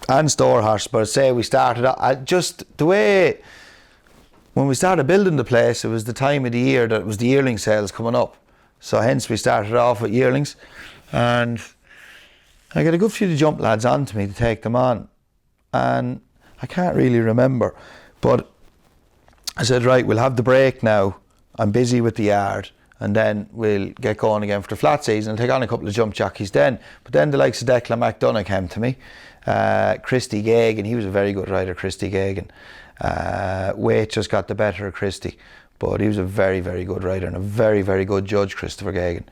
and store horses. But I'd say we started when we started building the place, it was the time of the year that it was the yearling sales coming up. So hence we started off with yearlings, and I got a good few of the jump lads on to me to take them on. And I can't really remember, but I said, right, we'll have the break now. I'm busy with the yard, and then we'll get going again for the flat season. I'll take on a couple of jump jockeys then. But then the likes of Declan McDonough came to me. Christy Gagan, he was a very good rider, Christy Gagan. Weight just got the better of Christy, but he was a very, very good rider and a very, very good judge, Christopher Gagan.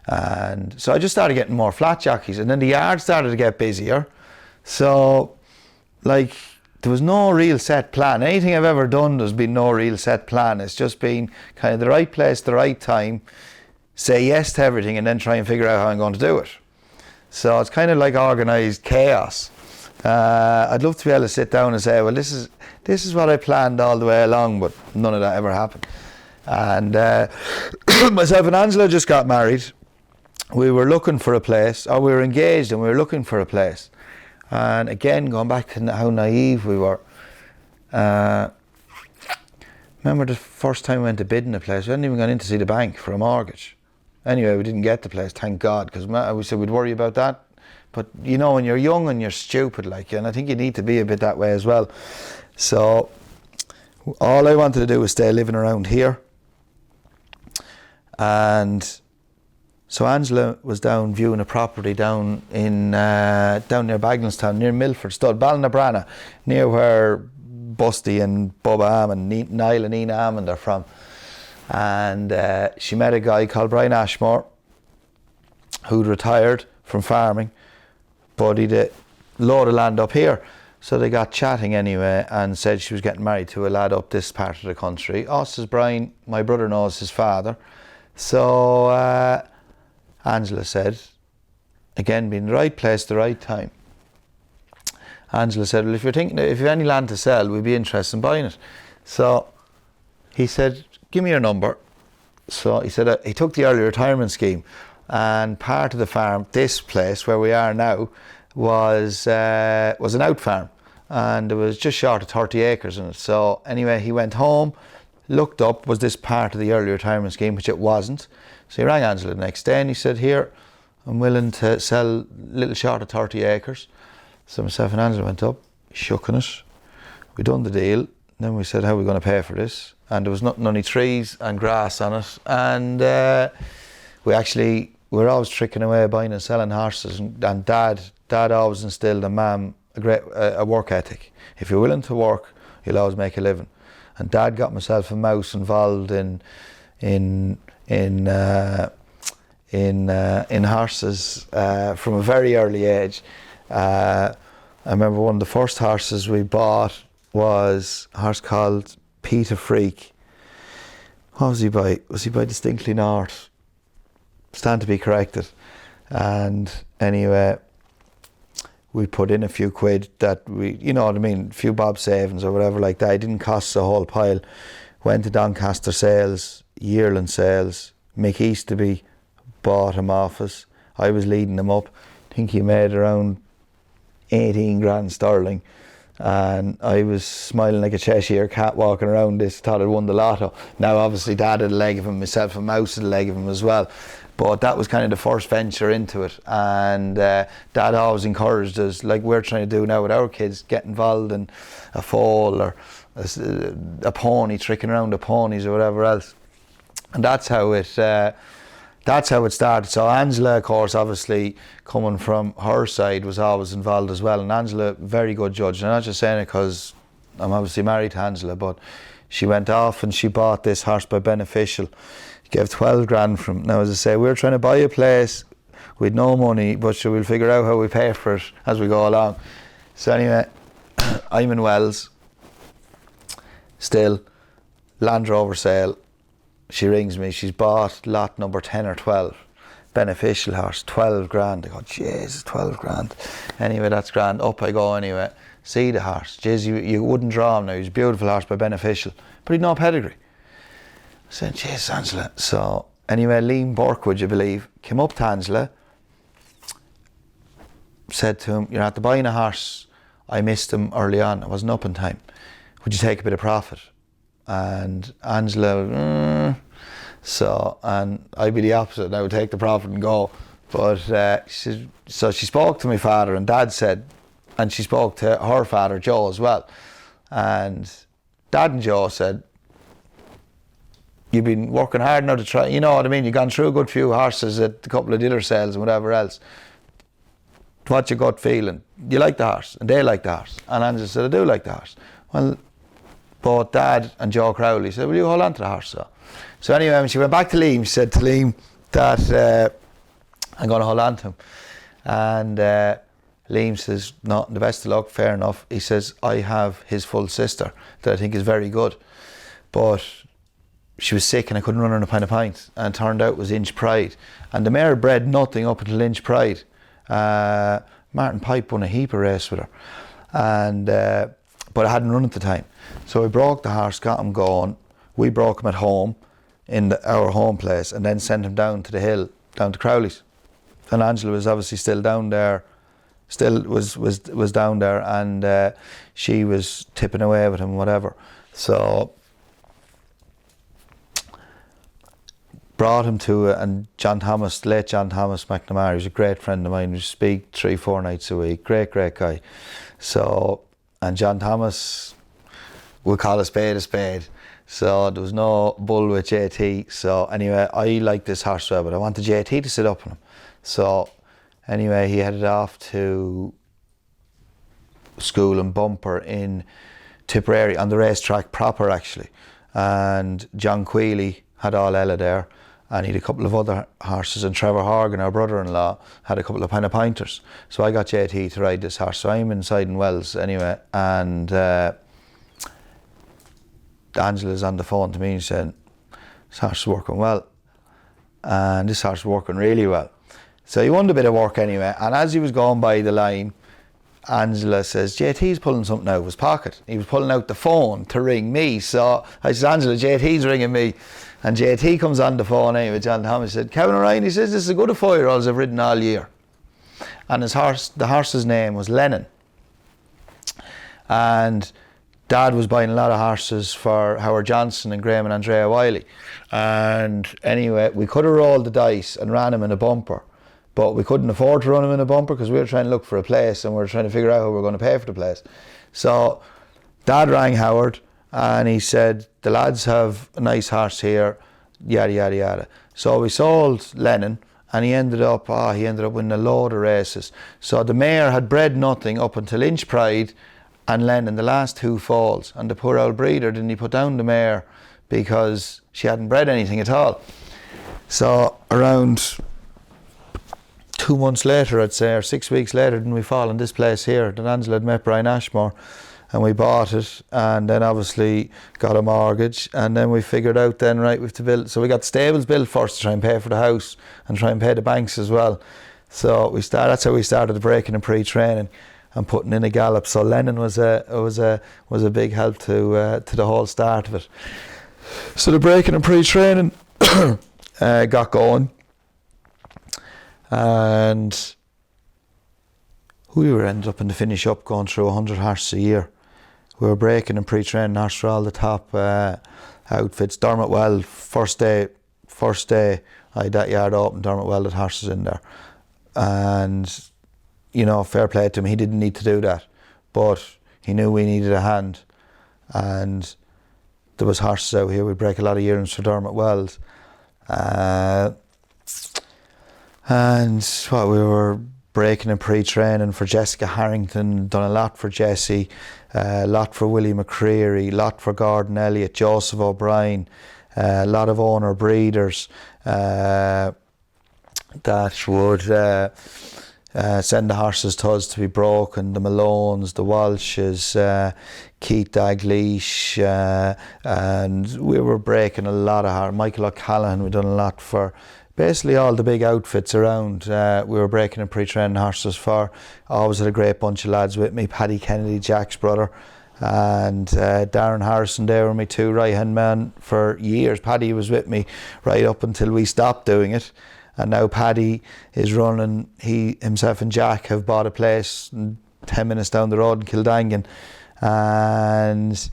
And so I just started getting more flat jockeys, and then the yard started to get busier. So, like, there was no real set plan. Anything I've ever done, there's been no real set plan. It's just been kind of the right place, the right time, say yes to everything, and then try and figure out how I'm going to do it. So it's kind of like organised chaos. I'd love to be able to sit down and say, well, this is what I planned all the way along, but none of that ever happened. And myself and Angela just got married. We were looking for a place, or we were engaged and we were looking for a place. And again, going back to how naive we were. Remember the first time we went to bid in a place, we hadn't even gone in to see the bank for a mortgage. Anyway, we didn't get the place, thank God, because we said we'd worry about that. But you know, when you're young and you're stupid, like, and I think you need to be a bit that way as well. So all I wanted to do was stay living around here. And so Angela was down viewing a property down near Bagnallstown, near Milford Stud, Ballinabranna, near where Busty and Bubba Ammon, Niall and Nina Ammon are from. And she met a guy called Brian Ashmore, who'd retired from farming, but he'd a load of land up here. So they got chatting anyway and said she was getting married to a lad up this part of the country. Oh, says Brian, my brother knows his father. So Angela said, again, being the right place, the right time, Angela said, well, if you've any land to sell, we'd be interested in buying it. So he said, give me your number. So he said he took the early retirement scheme, and part of the farm, this place where we are now, was an out farm, and it was just short of 30 acres in it. So anyway, he went home, looked up, was this part of the early retirement scheme, which it wasn't. So he rang Angela the next day and he said, here, I'm willing to sell a little short of 30 acres. So myself and Angela went up, shook on it, we done the deal. Then we said, how are we going to pay for this? And there was nothing, only trees and grass on it. And we were always tricking away buying and selling horses. And Dad always instilled in Mum a work ethic. If you're willing to work, you'll always make a living. And Dad got myself and Mouse involved in horses from a very early age. I remember one of the first horses we bought was a horse called Peter Freak. What was he by? Was he by Distinctly North? Stand to be corrected. And anyway, we put in a few quid that a few bob savings or whatever like that. It didn't cost us a whole pile. Went to Doncaster sales, yearling sales. Mick Easterby bought him off us. I was leading him up. I think he made around 18 grand sterling. And I was smiling like a Cheshire cat walking around this, thought I'd won the lotto. Now obviously Dad had a leg of him, myself and Mouse had a leg of him as well. But that was kind of the first venture into it. And Dad always encouraged us, like we're trying to do now with our kids, get involved in a foal or a pony, tricking around the ponies or whatever else. And that's how it started. So Angela, of course, obviously coming from her side, was always involved as well. And Angela, very good judge. And I'm not just saying it because I'm obviously married to Angela, but she went off and she bought this horse by Beneficial. Gave 12 grand from it. Now, as I say, we're trying to buy a place with no money, but sure, we'll figure out how we pay for it as we go along. So anyway, I'm in Wells, still, Land Rover sale. She rings me, she's bought lot number 10 or 12, Beneficial horse, 12 grand. I go, Jesus, 12 grand. Anyway, that's grand. Up I go anyway, see the horse. Jeez, you wouldn't draw him now, he's a beautiful horse by Beneficial, but he'd no pedigree. I said, Jesus, Angela. So anyway, Liam Burke, would you believe, came up to Angela, said to him, you're after buying a horse, I missed him early on, I wasn't up in time. Would you take a bit of profit? And Angela, and I'd be the opposite, I would take the profit and go. But so she spoke to my father and Dad said, and she spoke to her father, Joe, as well. And Dad and Joe said, you've been working hard now to try, you know what I mean, you've gone through a good few horses at a couple of dealer sales and whatever else. What's your gut feeling? You like the horse? And they like the horse. And Angela said, I do like the horse. Well, both Dad and Joe Crowley said, will you hold on to the horse? So anyway, when she went back to Liam, she said to Liam that I'm going to hold on to him. And Liam says, no, the best of luck, fair enough. He says, I have his full sister that I think is very good. But she was sick and I couldn't run her in a pint of pints. And it turned out it was Inch Pride. And the mare bred nothing up until Inch Pride. Martin Pipe won a heap of race with her. And but I hadn't run at the time. So I broke the horse, got him going. We broke him at home, in our home place, and then sent him down to the hill, down to Crowley's. And Angela was obviously still down there, was down there, and she was tipping away with him, whatever. So brought him to and John Thomas, late John Thomas McNamara, he was a great friend of mine. We speak 3-4 nights a week. Great guy. So, and John Thomas would call a spade. So there was no bull with JT. So anyway, I liked this horse well, but I wanted JT to sit up on him. So anyway, he headed off to school and bumper in Tipperary on the racetrack proper actually. And John Quealy had all Ella there. And he had a couple of other horses, and Trevor Horgan, our brother-in-law, had a couple of pointers. So I got JT to ride this horse. So I'm inside in Wells anyway, and Angela's on the phone to me and said, this horse is working well. And this horse is working really well. So he won a bit of work anyway, and as he was going by the line, Angela says, JT's pulling something out of his pocket. He was pulling out the phone to ring me. So I said, Angela, JT's ringing me. And JT comes on the phone anyway, John Thomas said, Kevin O'Ryan, he says, this is a good 4-year-olds I've ridden all year. And the horse's name was Lennon. And Dad was buying a lot of horses for Howard Johnson and Graham and Andrea Wiley. And anyway, we could have rolled the dice and ran him in a bumper. But we couldn't afford to run him in a bumper because we were trying to look for a place and we were trying to figure out how we were going to pay for the place. So Dad rang Howard and he said, the lads have a nice horse here, yada, yada, yada. So we sold Lennon and he ended up winning a load of races. So the mare had bred nothing up until Inch Pride and Lennon, the last 2 falls. And the poor old breeder didn't put down the mare because she hadn't bred anything at all. So around 2 months later, I'd say, or 6 weeks later, didn't we fall in this place here that Angela had met Brian Ashmore, and we bought it, and then obviously got a mortgage, and then we figured out then, right, we have to build. So we got stables built first to try and pay for the house and try and pay the banks as well. So that's how we started the breaking and pre-training and putting in a gallop. So Lennon was a big help to the whole start of it. So the breaking and pre-training got going. And we were ended up in the finish up going through 100 horses a year. We were breaking and pre-training horses for all the top outfits. Dermot Weld, first day I had that yard open, Dermot Weld had horses in there. And, you know, fair play to him, he didn't need to do that. But he knew we needed a hand. And there was horses out here, we'd break a lot of yearlings for Dermot Weld. And we were breaking and pre-training for Jessica Harrington, done a lot for Jessie, a lot for Willie McCreary, a lot for Gordon Elliott, Joseph O'Brien, a lot of owner breeders that would send the horses to us to be broken, the Malones, the Walshes, Keith Dalgleish, and we were breaking a lot of horses. Michael O'Callaghan, we'd done a lot for basically all the big outfits around. We were breaking and pre-training horses for. Always had a great bunch of lads with me. Paddy Kennedy, Jack's brother, and Darren Harrison. They were my 2 right-hand men for years. Paddy was with me right up until we stopped doing it. And now Paddy is running, he himself and Jack have bought a place 10 minutes down the road in Kildangan. And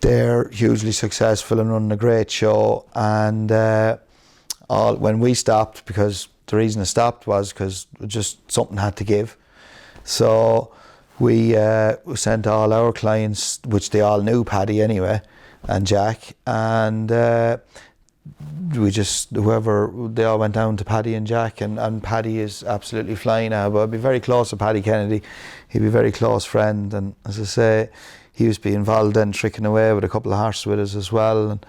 they're hugely successful and running a great show. And when we stopped, because the reason it stopped was because just something had to give. So we sent all our clients, which they all knew Paddy anyway, and Jack, and they all went down to Paddy and Jack, and Paddy is absolutely flying now. But I'd be very close to Paddy Kennedy. He'd be a very close friend, and as I say, he used to be involved then tricking away with a couple of horses with us as well, and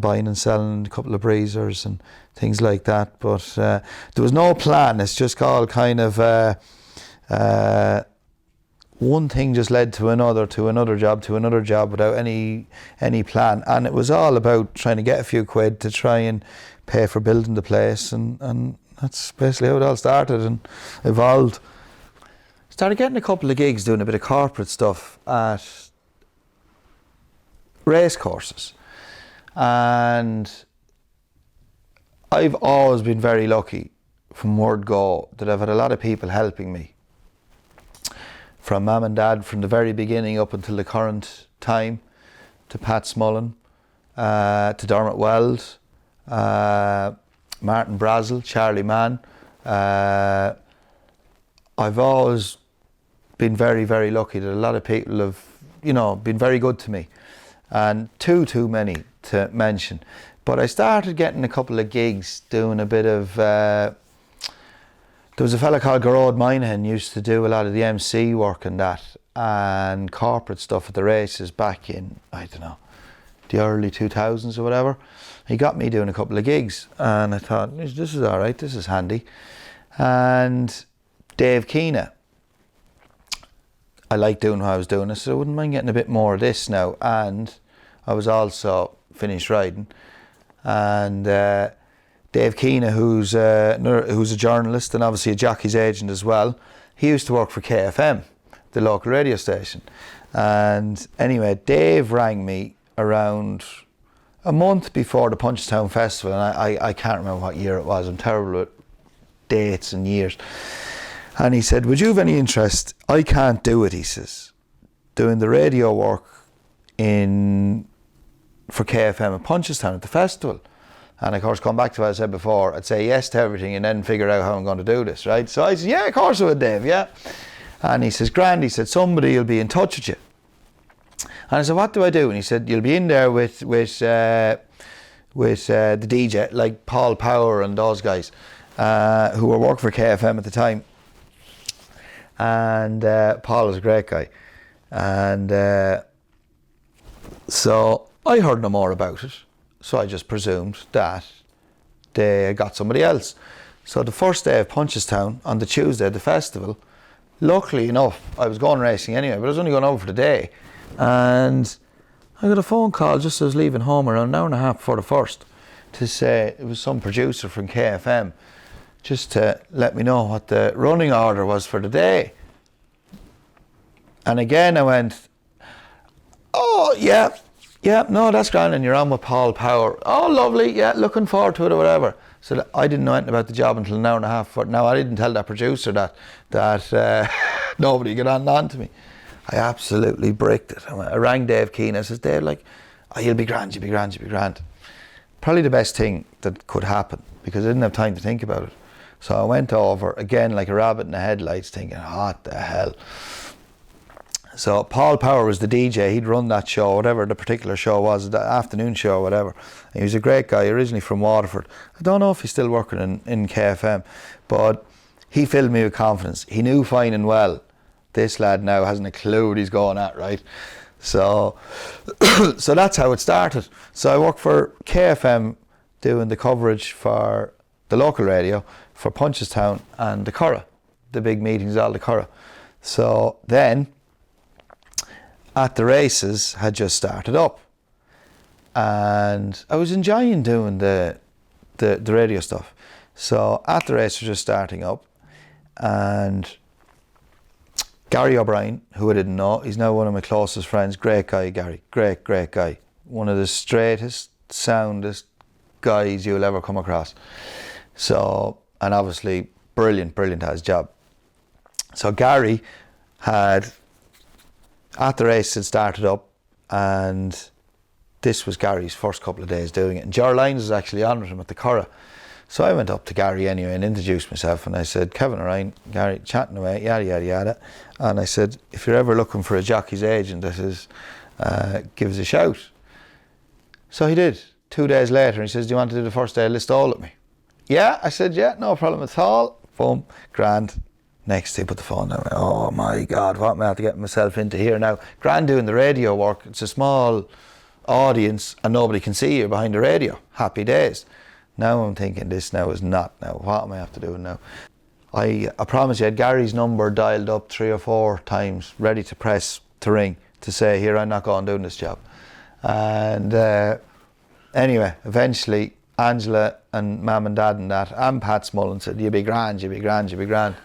buying and selling a couple of breezers and things like that. But there was no plan. It's just all kind of one thing just led to another job without any plan. And it was all about trying to get a few quid to try and pay for building the place, and that's basically how it all started and evolved. Started getting a couple of gigs doing a bit of corporate stuff at race courses. And I've always been very lucky from word go that I've had a lot of people helping me. From Mum and Dad from the very beginning up until the current time, to Pat Smullen, to Dermot Weld, Martin Brazel, Charlie Mann. I've always been very, very lucky that a lot of people have, been very good to me. And too many to mention. But I started getting a couple of gigs doing a bit of there was a fella called Garrod Moynihan used to do a lot of the MC work and that and corporate stuff at the races back in, I don't know, the early 2000s or whatever. He got me doing a couple of gigs and I thought, this is all right, this is handy. And Dave Keena, I liked doing what I was doing, so I wouldn't mind getting a bit more of this now. And I was also finished riding, and Dave Keena, who's a journalist and obviously a jockey's agent as well, he used to work for KFM, the local radio station. And anyway, Dave rang me around a month before the Punchestown Festival, and I can't remember what year it was. I'm terrible with dates and years. And he said, would you have any interest? I can't do it, he says, doing the radio work for KFM at Punchestown at the festival. And of course, come back to what I said before, I'd say yes to everything and then figure out how I'm going to do this, right? So I said, yeah, of course I would, Dave, yeah. And he says, grand, he said, somebody will be in touch with you. And I said, what do I do? And he said, you'll be in there with the DJ, like Paul Power and those guys, who were working for KFM at the time. And Paul was a great guy. And so I heard no more about it. So I just presumed that they got somebody else. So the first day of Punchestown, on the Tuesday of the festival, luckily enough, I was going racing anyway, but I was only going over for the day. And I got a phone call just as I was leaving home around an hour and a half before the first to say it was some producer from KFM just to let me know what the running order was for the day. And again I went, oh yeah, no, that's grand, and you're on with Paul Power. Oh, lovely, yeah, looking forward to it or whatever. So I didn't know anything about the job until an hour and a half. Now, I didn't tell that producer that nobody got on to me. I absolutely bricked it. I rang Dave Keane. I says, Dave, you'll be grand, you'll be grand, you'll be grand. Probably the best thing that could happen, because I didn't have time to think about it. So I went over, again, like a rabbit in the headlights, thinking, what the hell? So Paul Power was the DJ. He'd run that show, whatever the particular show was, the afternoon show, whatever. And he was a great guy, originally from Waterford. I don't know if he's still working in KFM, but he filled me with confidence. He knew fine and well, this lad now hasn't a clue what he's going at, right? So, so that's how it started. So I worked for KFM doing the coverage for the local radio, for Punchestown and the Curragh, the big meetings, all the Curragh. So then, at the races had just started up, and I was enjoying doing the radio stuff. So at the races were just starting up, and Gary O'Brien, who I didn't know, he's now one of my closest friends. Great guy, Gary. Great guy. One of the straightest, soundest guys you'll ever come across. So, and obviously brilliant at his job. So Gary had, at the race had started up, and this was Gary's first couple of days doing it. And Ger Lyons was actually on with him at the Curragh. So I went up to Gary anyway and introduced myself, and I said, Kevin O'Ryan, Gary, chatting away, yada, yada, yada. And I said, if you're ever looking for a jockey's agent, that is, give us a shout. So he did. 2 days later, he says, do you want to do the first day of Listowel with me? Yeah, I said, yeah, no problem at all. Boom, grand. Next day, put the phone down. Oh my God, what am I have to get myself into here now? Grand doing the radio work. It's a small audience and nobody can see you behind the radio. Happy days. Now I'm thinking, this now is not now. What am I have to do now? I promise you, I had Gary's number dialed up 3 or 4 times, ready to press to ring to say, here, I'm not going doing this job. And anyway, eventually, Angela and Mum and Dad and that, and Pat Smullen said, you'll be grand,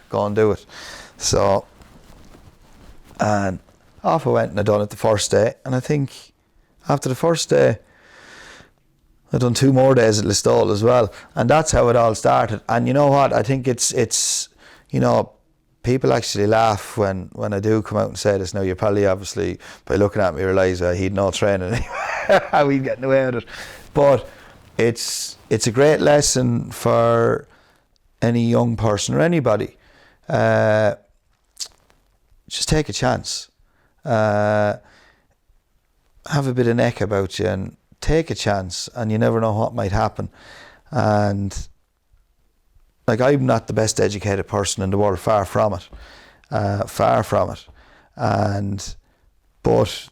go and do it. So, and off I went and I done it the first day. And I think after the first day, I've done 2 more days at Listowel as well. And that's how it all started. And you know what, I think it's you know, people actually laugh when I do come out and say this. Now, you probably obviously, by looking at me, realise he'd no training anyway, how he'd getting away with it. But it's a great lesson for any young person or anybody. Just take a chance. Have a bit of neck about you and take a chance, and you never know what might happen. And like, I'm not the best educated person in the world, far from it. But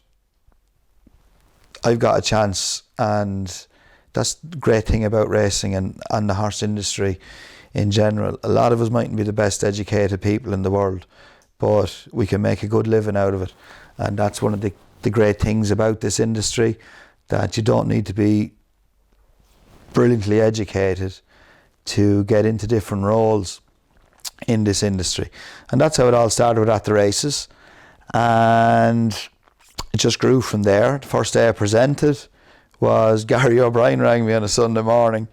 I've got a chance, and that's the great thing about racing and the horse industry in general. A lot of us mightn't be the best educated people in the world, but we can make a good living out of it. And that's one of the great things about this industry, that you don't need to be brilliantly educated to get into different roles in this industry. And that's how it all started with At the Races. And it just grew from there. The first day I presented was Gary O'Brien rang me on a Sunday morning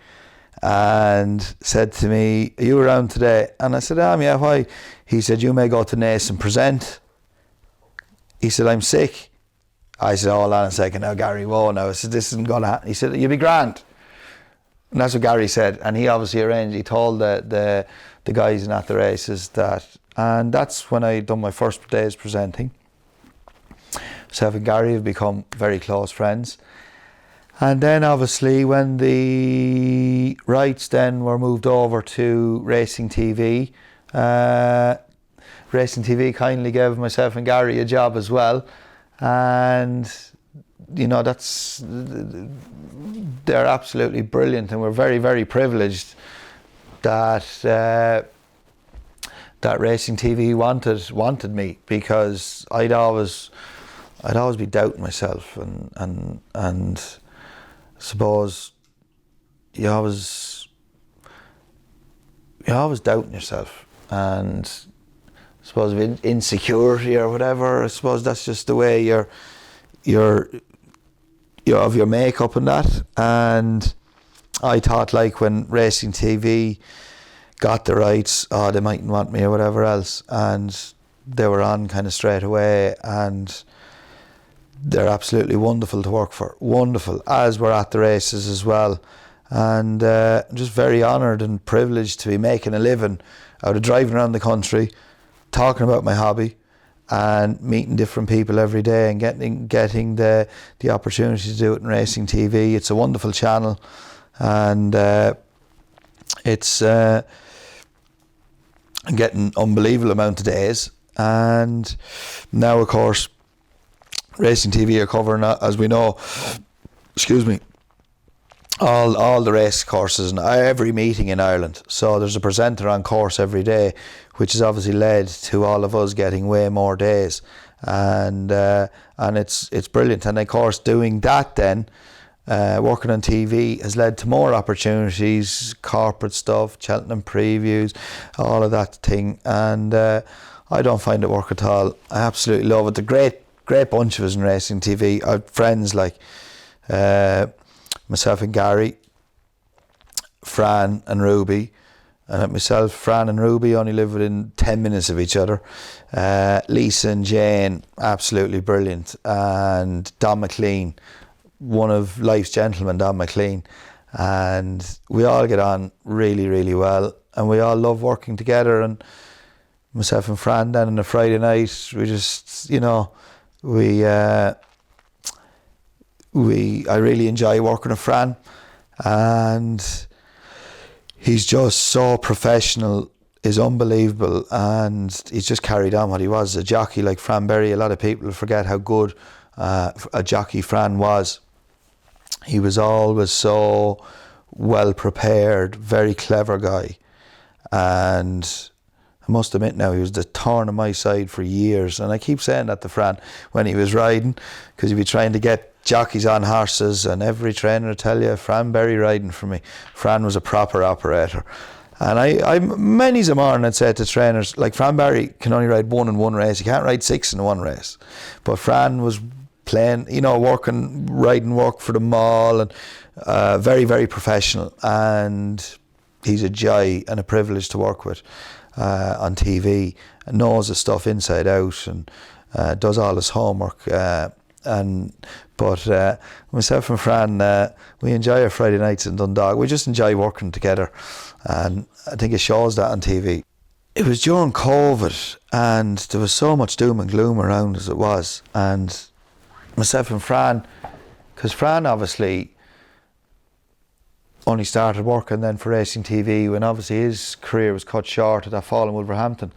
and said to me, "Are you around today?" And I said, "Yeah, why?" He said, "You may go to Naas and present." He said, "I'm sick." I said, "Hold on a second now, Gary, whoa now." I said, "This isn't going to happen." He said, "You'll be grand." And that's what Gary said. And he obviously arranged, he told the guys in At the Races that, and that's when I done my first days presenting. Myself and Gary have become very close friends. And then obviously when the rights then were moved over to Racing TV, Racing TV kindly gave myself and Gary a job as well. And you know, they're absolutely brilliant, and we're very, very privileged that that Racing TV wanted me, because I'd always be doubting myself, and I suppose you always doubting yourself, and I suppose of insecurity or whatever. I suppose that's just the way you're of your makeup and that. And I thought, like, when Racing TV got the rights, they mightn't want me or whatever else, and they were on kind of straight away, and they're absolutely wonderful to work for, wonderful, as we're At the Races as well. And I'm just very honoured and privileged to be making a living out of driving around the country, talking about my hobby, and meeting different people every day, and getting the opportunity to do it in Racing TV. It's a wonderful channel, and it's getting unbelievable amount of days. And now, of course, Racing TV are covering, as we know, all the race courses and every meeting in Ireland. So there's a presenter on course every day, which has obviously led to all of us getting way more days, and it's brilliant. And of course, doing that then, working on TV has led to more opportunities, corporate stuff, Cheltenham previews, all of that thing. And I don't find it work at all. I absolutely love it. The great bunch of us in Racing TV. I have friends like myself and Gary, Fran and Ruby. And myself, Fran and Ruby only live within 10 minutes of each other. Lisa and Jane, absolutely brilliant. And Don McLean, one of life's gentlemen, Don McLean. And we all get on really, really well. And we all love working together. And myself and Fran then on a Friday night, we just, you know, I really enjoy working with Fran, and he's just so professional, is unbelievable, and he's just carried on what he was, a jockey like Fran Berry. A lot of people forget how good a jockey Fran was. He was always so well prepared, very clever guy, and I must admit now, he was the thorn in my side for years. And I keep saying that to Fran when he was riding, because he'd be trying to get jockeys on horses, and every trainer would tell you, Fran Berry riding for me. Fran was a proper operator. And I many's a morning I'd say to trainers, like, Fran Berry can only ride one in one race. He can't ride six in one race. But Fran was playing, you know, riding work for them all, and very, very professional. And he's a joy and a privilege to work with. On TV, and knows the stuff inside out, and does all his homework. But myself and Fran, we enjoy our Friday nights in Dundalk. We just enjoy working together, and I think it shows that on TV. It was during COVID, and there was so much doom and gloom around as it was. And myself and Fran, because Fran obviously only started working then for Racing TV when obviously his career was cut short at that fall in Wolverhampton,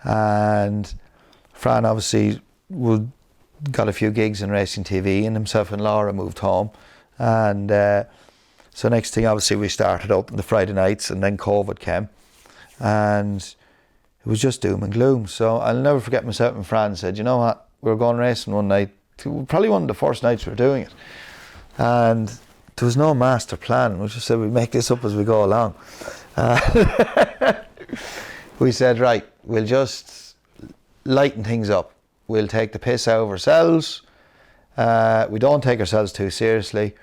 and Fran obviously got a few gigs in Racing TV, and himself and Laura moved home, and so next thing obviously we started up on the Friday nights, and then COVID came, and it was just doom and gloom. So I'll never forget, myself and Fran said, you know what, we were going racing one night, probably one of the first nights we were doing it, and there was no master plan. We just said we'd make this up as we go along. We said, right, we'll just lighten things up. We'll take the piss out of ourselves. We don't take ourselves too seriously.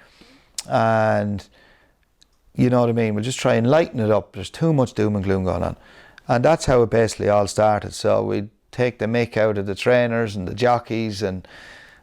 And you know what I mean? We'll just try and lighten it up. There's too much doom and gloom going on. And that's how it basically all started. So we'd take the mick out of the trainers and the jockeys and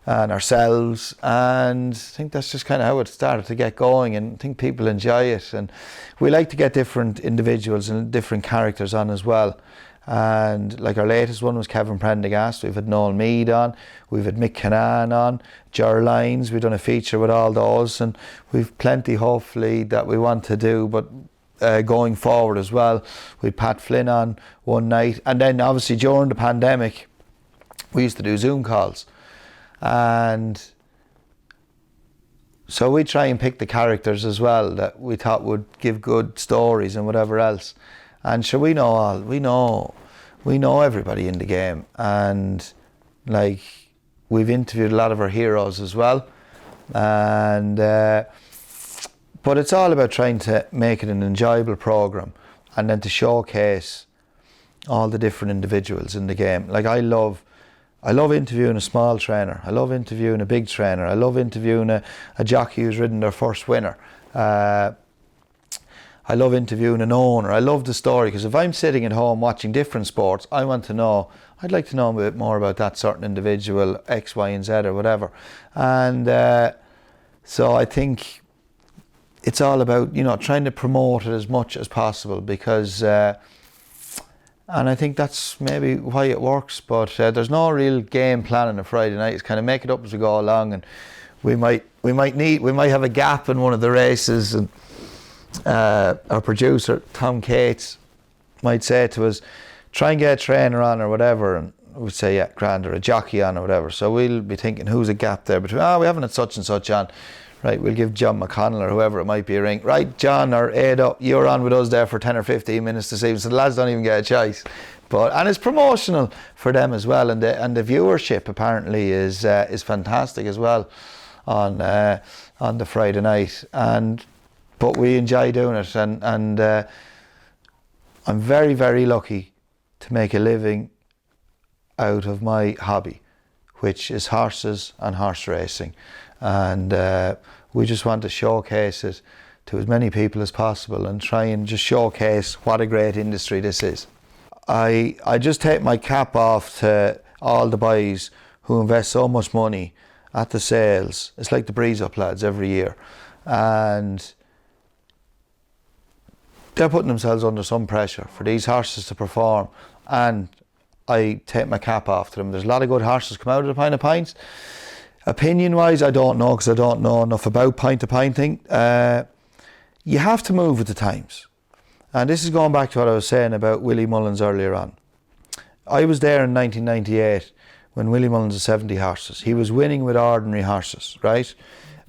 ourselves. And I think that's just kind of how it started to get going. And I think people enjoy it. And we like to get different individuals and different characters on as well. And like our latest one was Kevin Prendergast. We've had Noel Meade on, we've had Mick Canaan on, Ger Lyons. We've done a feature with all those, and we've plenty hopefully that we want to do, but going forward as well. We had Pat Flynn on one night, and then obviously during the pandemic we used to do Zoom calls, and so we try and pick the characters as well that we thought would give good stories and whatever else. And sure, we know everybody in the game, and like we've interviewed a lot of our heroes as well, and but it's all about trying to make it an enjoyable program, and then to showcase all the different individuals in the game. Like I love interviewing a small trainer, I love interviewing a big trainer, I love interviewing a jockey who's ridden their first winner. I love interviewing an owner. I love the story, because if I'm sitting at home watching different sports, I'd like to know a bit more about that certain individual, X, Y and Z or whatever. And so I think it's all about, trying to promote it as much as possible, because and I think that's maybe why it works, but there's no real game plan on a Friday night. It's kind of make it up as we go along, and we might have a gap in one of the races, and our producer Tom Cates might say to us, try and get a trainer on or whatever, and we'd say, yeah, grand, or a jockey on or whatever. So we'll be thinking, who's a gap there between, we haven't had such and such on, right, we'll give John McConnell or whoever it might be a ring, right, John or Ada, you're on with us there for 10 or 15 minutes this evening, so the lads don't even get a choice. And it's promotional for them as well, and the viewership apparently is fantastic as well on the Friday night. But we enjoy doing it, and I'm very, very lucky to make a living out of my hobby, which is horses and horse racing. And we just want to showcase it to as many people as possible, and try and just showcase what a great industry this is. I just take my cap off to all the boys who invest so much money at the sales. It's like the Breeze Up lads every year. And they're putting themselves under some pressure for these horses to perform, and I take my cap off to them. There's a lot of good horses come out of the Pint of Pints. Opinion wise, I don't know, because I don't know enough about Pint to Pint thing. You have to move with the times, and this is going back to what I was saying about Willie Mullins earlier on. I was there in 1998 when Willie Mullins had 70 horses. He was winning with ordinary horses, right?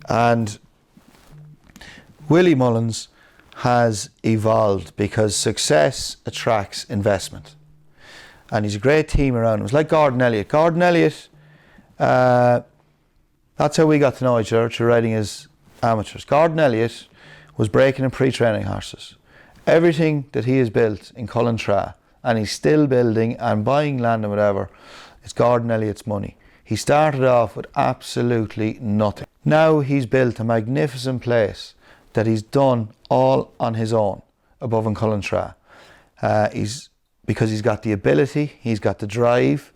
And Willie Mullins has evolved because success attracts investment, and he's a great team around him. It was like Gordon Elliott. Gordon Elliott, that's how we got to know each other, through riding as amateurs. Gordon Elliott was breaking and pre-training horses. Everything that he has built in Cullentra, and he's still building and buying land and whatever, it's Gordon Elliott's money. He started off with absolutely nothing. Now he's built a magnificent place that he's done all on his own above in Cullentra. Because he's got the ability, he's got the drive,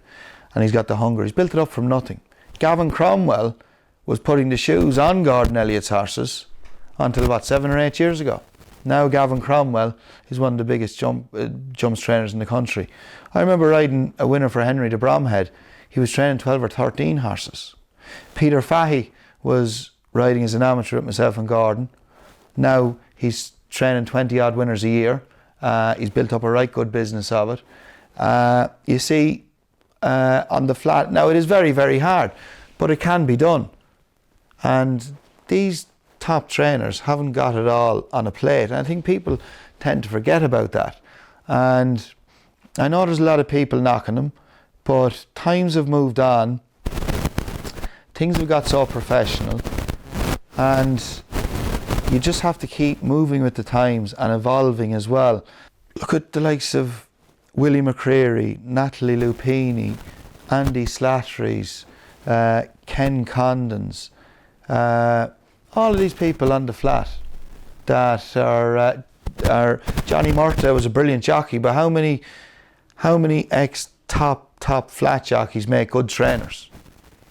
and he's got the hunger. He's built it up from nothing. Gavin Cromwell was putting the shoes on Gordon Elliott's horses until 7 or 8 years ago. Now Gavin Cromwell is one of the biggest jumps trainers in the country. I remember riding a winner for Henry de Bromhead. He was training 12 or 13 horses. Peter Fahey was riding as an amateur with myself and Gordon. Now he's training 20 odd winners a year. He's built up a right good business of it. You see, on the flat, now it is very, very hard, but it can be done. And these top trainers haven't got it all on a plate. And I think people tend to forget about that. And I know there's a lot of people knocking them, but times have moved on. Things have got so professional, and you just have to keep moving with the times and evolving as well. Look at the likes of Willie McCreary, Natalie Lupini, Andy Slattery's, Ken Condon's, all of these people on the flat that are Johnny Murtagh was a brilliant jockey, but how many top flat jockeys make good trainers?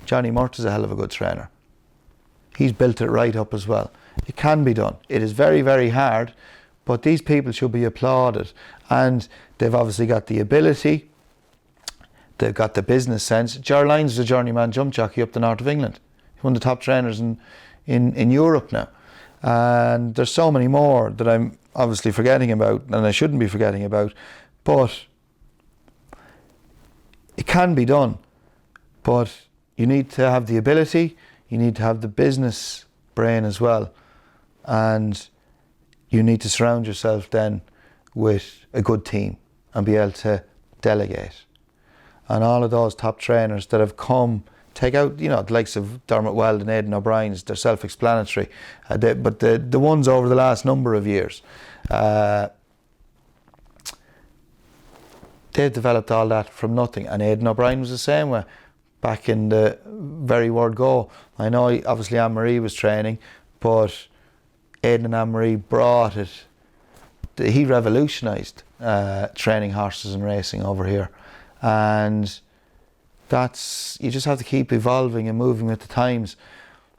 Johnny Murtagh's a hell of a good trainer. He's built it right up as well. It can be done. It is very, very hard, but these people should be applauded, and they've obviously got the ability, they've got the business sense. Ger Lyons is a journeyman jump jockey up the north of England. He's one of the top trainers in Europe now. And there's so many more that I'm obviously forgetting about, and I shouldn't be forgetting about, but it can be done. But you need to have the ability, you need to have the business brain as well, and you need to surround yourself then with a good team and be able to delegate. And all of those top trainers that have come, take out, the likes of Dermot Weld and Aidan O'Brien's, they're self-explanatory. But the ones over the last number of years, they've developed all that from nothing. And Aidan O'Brien was the same way back in the very word go. I know obviously Anne-Marie was training, but Aidan and Anne-Marie brought it. He revolutionised training horses and racing over here. And you just have to keep evolving and moving with the times.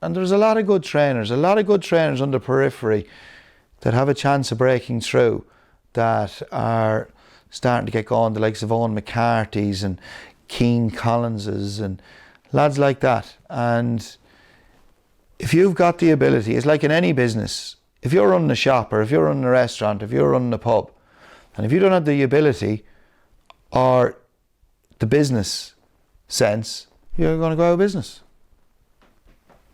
And there's a lot of good trainers on the periphery that have a chance of breaking through, that are starting to get going, the likes of Owen McCarthy's and Keane Collins's and lads like that. And if you've got the ability, it's like in any business, if you're running a shop or if you're running a restaurant, if you're running a pub, and if you don't have the ability or the business sense, you're going to go out of business.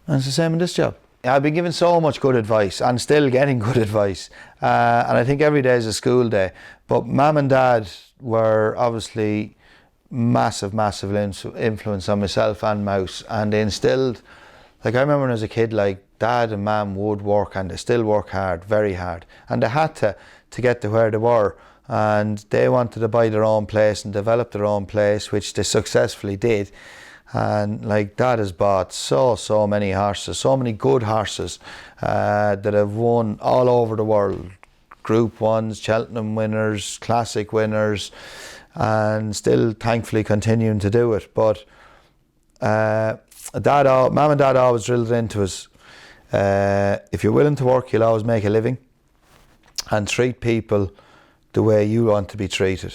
And it's the same in this job. I've been given so much good advice and still getting good advice, and I think every day is a school day. But Mum and Dad were obviously massive influence on myself and Mouse, and they instilled, like I remember when I was a kid, like Dad and Mum would work, and they still work hard, very hard, and they had to get to where they were. And they wanted to buy their own place and develop their own place, which they successfully did. And like Dad has bought so many horses, so many good horses that have won all over the world. Group 1s, Cheltenham winners, Classic winners, and still thankfully continuing to do it. But Mum and Dad always drilled it into us. If you're willing to work, you'll always make a living, and treat people the way you want to be treated,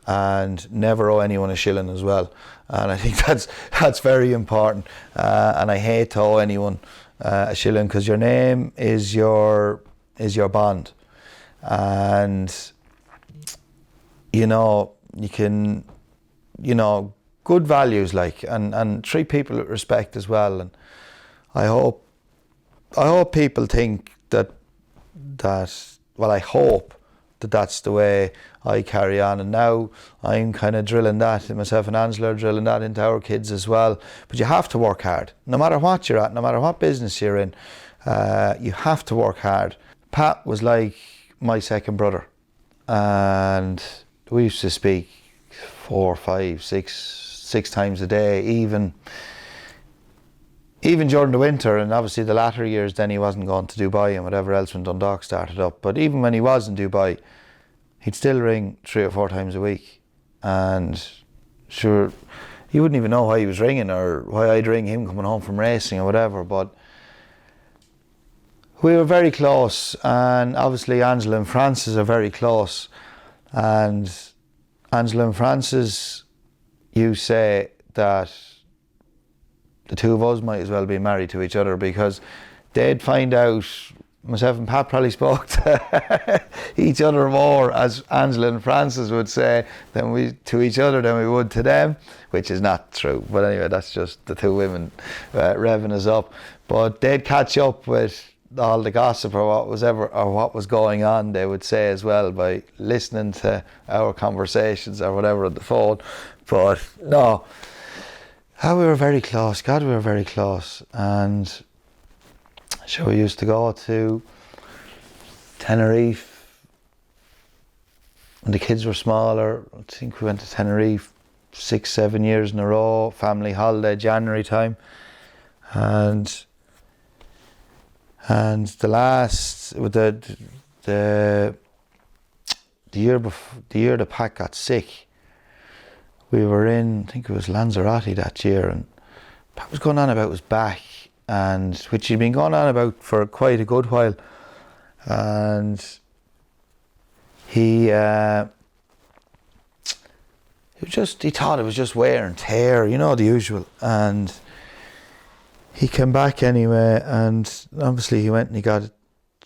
and never owe anyone a shilling as well. And I think that's very important. And I hate to owe anyone a shilling, because your name is your bond. And you can, good values, like, and treat people with respect as well. And I hope people think that I hope that's the way I carry on. And now I'm kind of drilling that, myself and Angela are drilling that into our kids as well. But you have to work hard, no matter what you're at, no matter what business you're in. You have to work hard. Pat was like my second brother, and we used to speak 4, 5, 6 times a day, even during the winter. And obviously the latter years then he wasn't going to Dubai and whatever else when Dundalk started up. But even when he was in Dubai, he'd still ring 3 or 4 times a week. And sure, he wouldn't even know why he was ringing or why I'd ring him coming home from racing or whatever. But we were very close, and obviously Angela and Francis are very close. And Angela and Francis, you say that the two of us might as well be married to each other, because they'd find out, myself and Pat probably spoke to each other more, as Angela and Francis would say, to each other than we would to them, which is not true. But anyway, that's just the two women revving us up. But they'd catch up with all the gossip or what was going on, they would say as well, by listening to our conversations or whatever on the phone. But no, we were very close. God, we were very close. And sure, we used to go to Tenerife, when the kids were smaller, I think we went to Tenerife 6-7 years in a row, family holiday, January time. And the last, with the year before, the year the Pat got sick, we were in, I think it was Lanzarote that year, and Pat was going on about his back, and which he'd been going on about for quite a good while. And he thought it was just wear and tear, you know, the usual. And he came back anyway, and obviously he went and he got it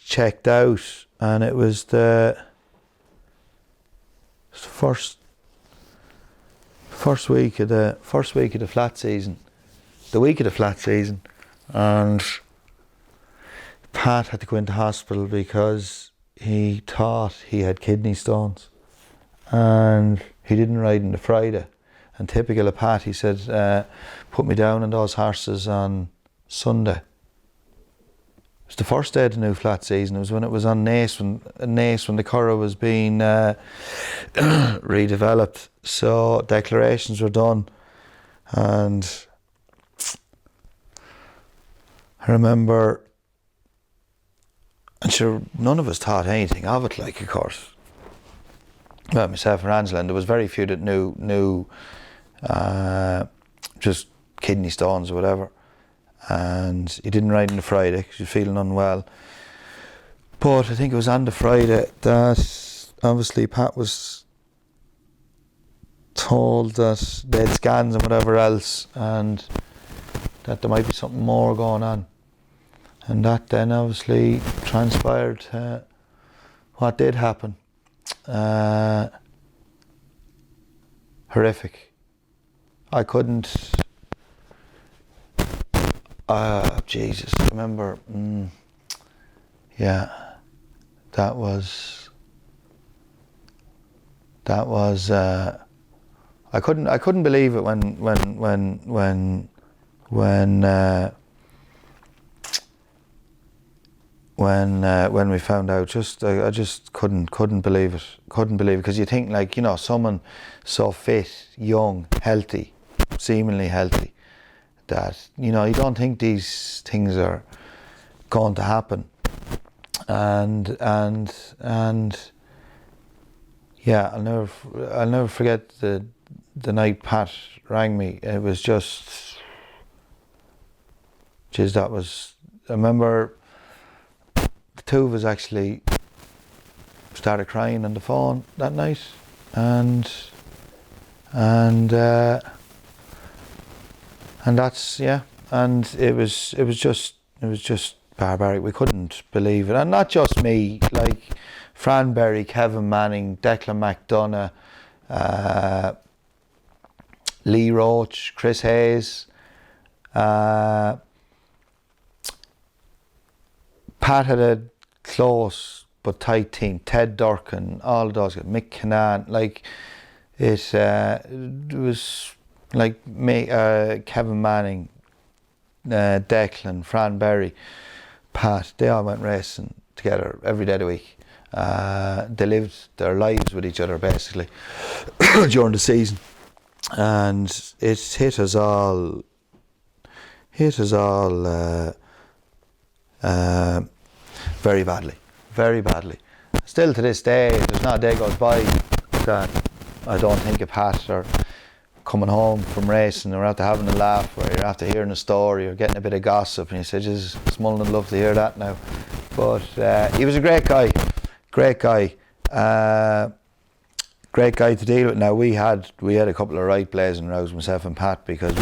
checked out, and it was the first week of the flat season, and Pat had to go into hospital because he thought he had kidney stones, and he didn't ride on the Friday. And typical of Pat, he said, put me down on those horses on Sunday. It was the first day of the new flat season. It was when it was on Naas, when the Curragh was being redeveloped. So declarations were done, and I remember, and sure, none of us thought anything of it, like, of course. Well, myself and Angela, and there was very few that knew just kidney stones or whatever. And he didn't ride on the Friday because he was feeling unwell. But I think it was on the Friday that obviously Pat was told that they had scans and whatever else, and that there might be something more going on. And that then obviously transpired what did happen. Horrific. I couldn't. Jesus, I remember. Yeah, that was. I couldn't believe it when we found out. I just couldn't believe it. Because you think, like, you know, someone so fit, young, healthy, seemingly healthy, that, you know, you don't think these things are going to happen. And yeah, I'll never forget the night Pat rang me. It was just, geez, that was. I remember the two of us actually started crying on the phone that night, and that's, yeah, and it was just barbaric. We couldn't believe it, and not just me, like Fran Berry, Kevin Manning, Declan McDonough, Lee Roach, Chris Hayes, Pat had a close but tight team. Ted Durkin, all of those guys, Mick Canaan, like it was like me, Kevin Manning, Declan, Fran Berry, Pat. They all went racing together every day of the week. They lived their lives with each other basically during the season, and it hit us all very badly. Still to this day, there's not a day goes by that I don't think of Pat, or coming home from racing, or after having a laugh, or you're after hearing a story, or getting a bit of gossip, and you say, "Just Mullen would love to hear that now." But he was a great guy to deal with. Now we had a couple of right blazing rows, myself and Pat, because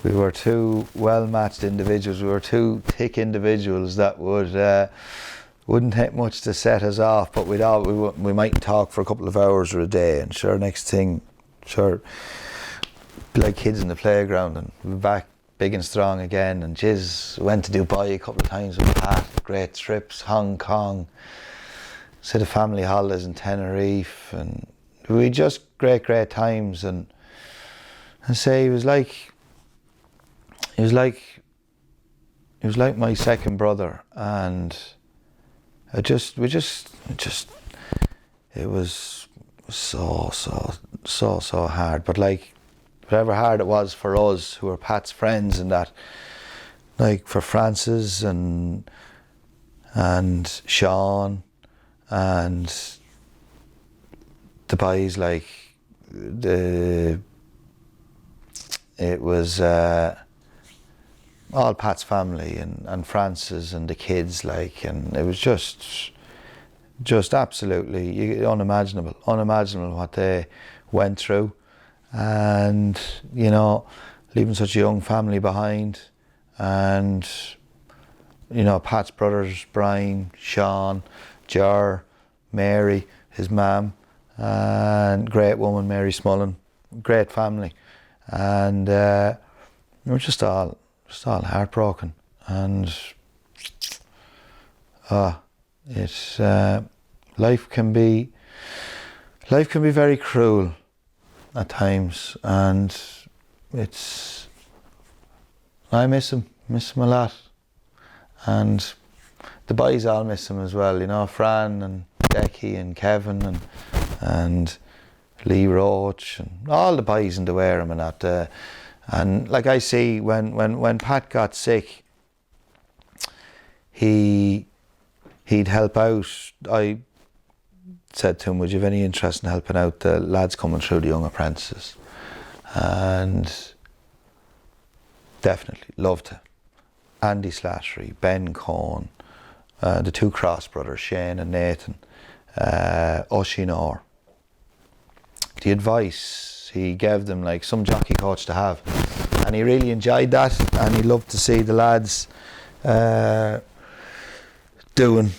we were two well matched individuals. We were two thick individuals that wouldn't take much to set us off, but we might talk for a couple of hours or a day, and sure, next thing, sure, be like kids in the playground, and we're back big and strong again. And went to Dubai a couple of times with Pat, great trips, Hong Kong, set of family holidays in Tenerife, and we just great times. And say he was like my second brother, and it was so hard. But like, whatever hard it was for us who were Pat's friends, and that, like for Francis and Sean and the boys, like it was all Pat's family and Francis and the kids, like, and it was just absolutely unimaginable what they went through, and you know, leaving such a young family behind, and you know, Pat's brothers, Brian, Sean, Ger, Mary, his mum, and great woman Mary Smullen, great family, and we were just all heartbroken, and it's life can be very cruel at times, and I miss him a lot, and the boys all miss him as well, you know, Fran and Becky and Kevin and Lee Roach and all the boys in the Wareham and that, and like I see when Pat got sick, he'd help out. I said to him, would you have any interest in helping out the lads coming through, the young apprentices? And definitely, loved to. Andy Slattery, Ben Cohn, the two Cross brothers, Shane and Nathan, Oisin Orr. The advice he gave them, like some jockey coach to have, and he really enjoyed that, and he loved to see the lads doing,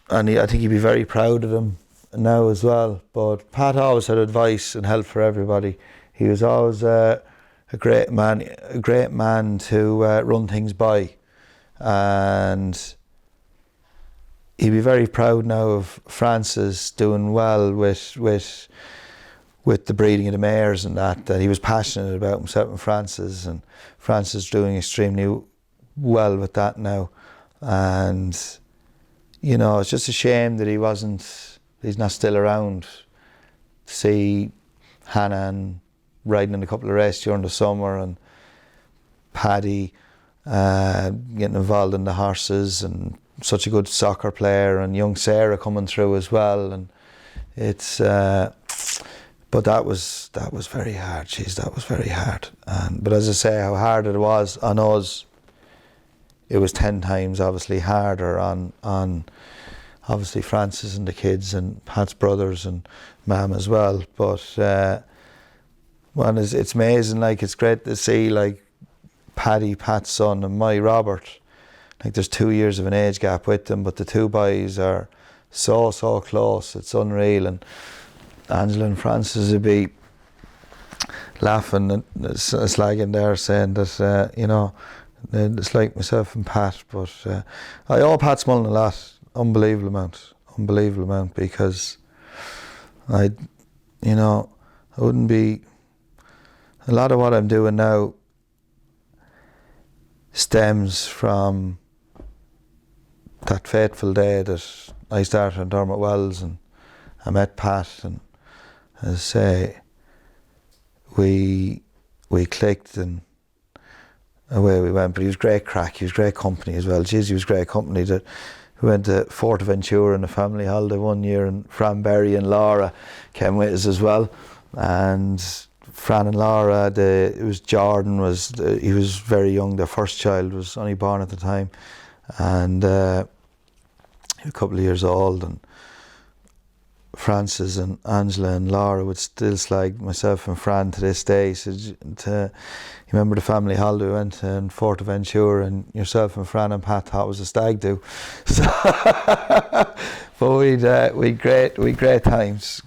and I think he'd be very proud of them now as well. But Pat always had advice and help for everybody. He was always a great man to run things by, and he'd be very proud now of Francis doing well with the breeding of the mares and that he was passionate about himself, and Francis doing extremely well with that now. And you know, it's just a shame that he's not still around to see Hannah and riding in a couple of races during the summer, and Paddy getting involved in the horses, and such a good soccer player, and young Sarah coming through as well. And it's but that was very hard. Jeez, that was very hard. But as I say, how hard it was on us, it was 10 times obviously harder on obviously Francis and the kids and Pat's brothers and Mam as well. But it's amazing, like it's great to see like Paddy, Pat's son, and my Robert, like there's 2 years of an age gap with them, but the two boys are so close, it's unreal. And Angela and Francis would be laughing and slagging there, saying that you know, it's like myself and Pat. But I owe Pat Smullen a lot, unbelievable amount, because I wouldn't be, a lot of what I'm doing now stems from that fateful day that I started in Dermot Wells, and I met Pat, and as I say, we clicked and away we went. But he was great crack, he was great company as well. Jeez, he was great company. That we went to Forteventura on a family holiday one year, and Fran Berry and Laura came with us as well. And Fran and Laura, it was Jordan, he was very young. Their first child was only born at the time, and a couple of years old. And Francis and Angela and Laura would still slag myself and Fran to this day. You remember the family holiday we went to in Forteventura, and yourself and Fran and Pat thought it was a stag do. So but we'd great times,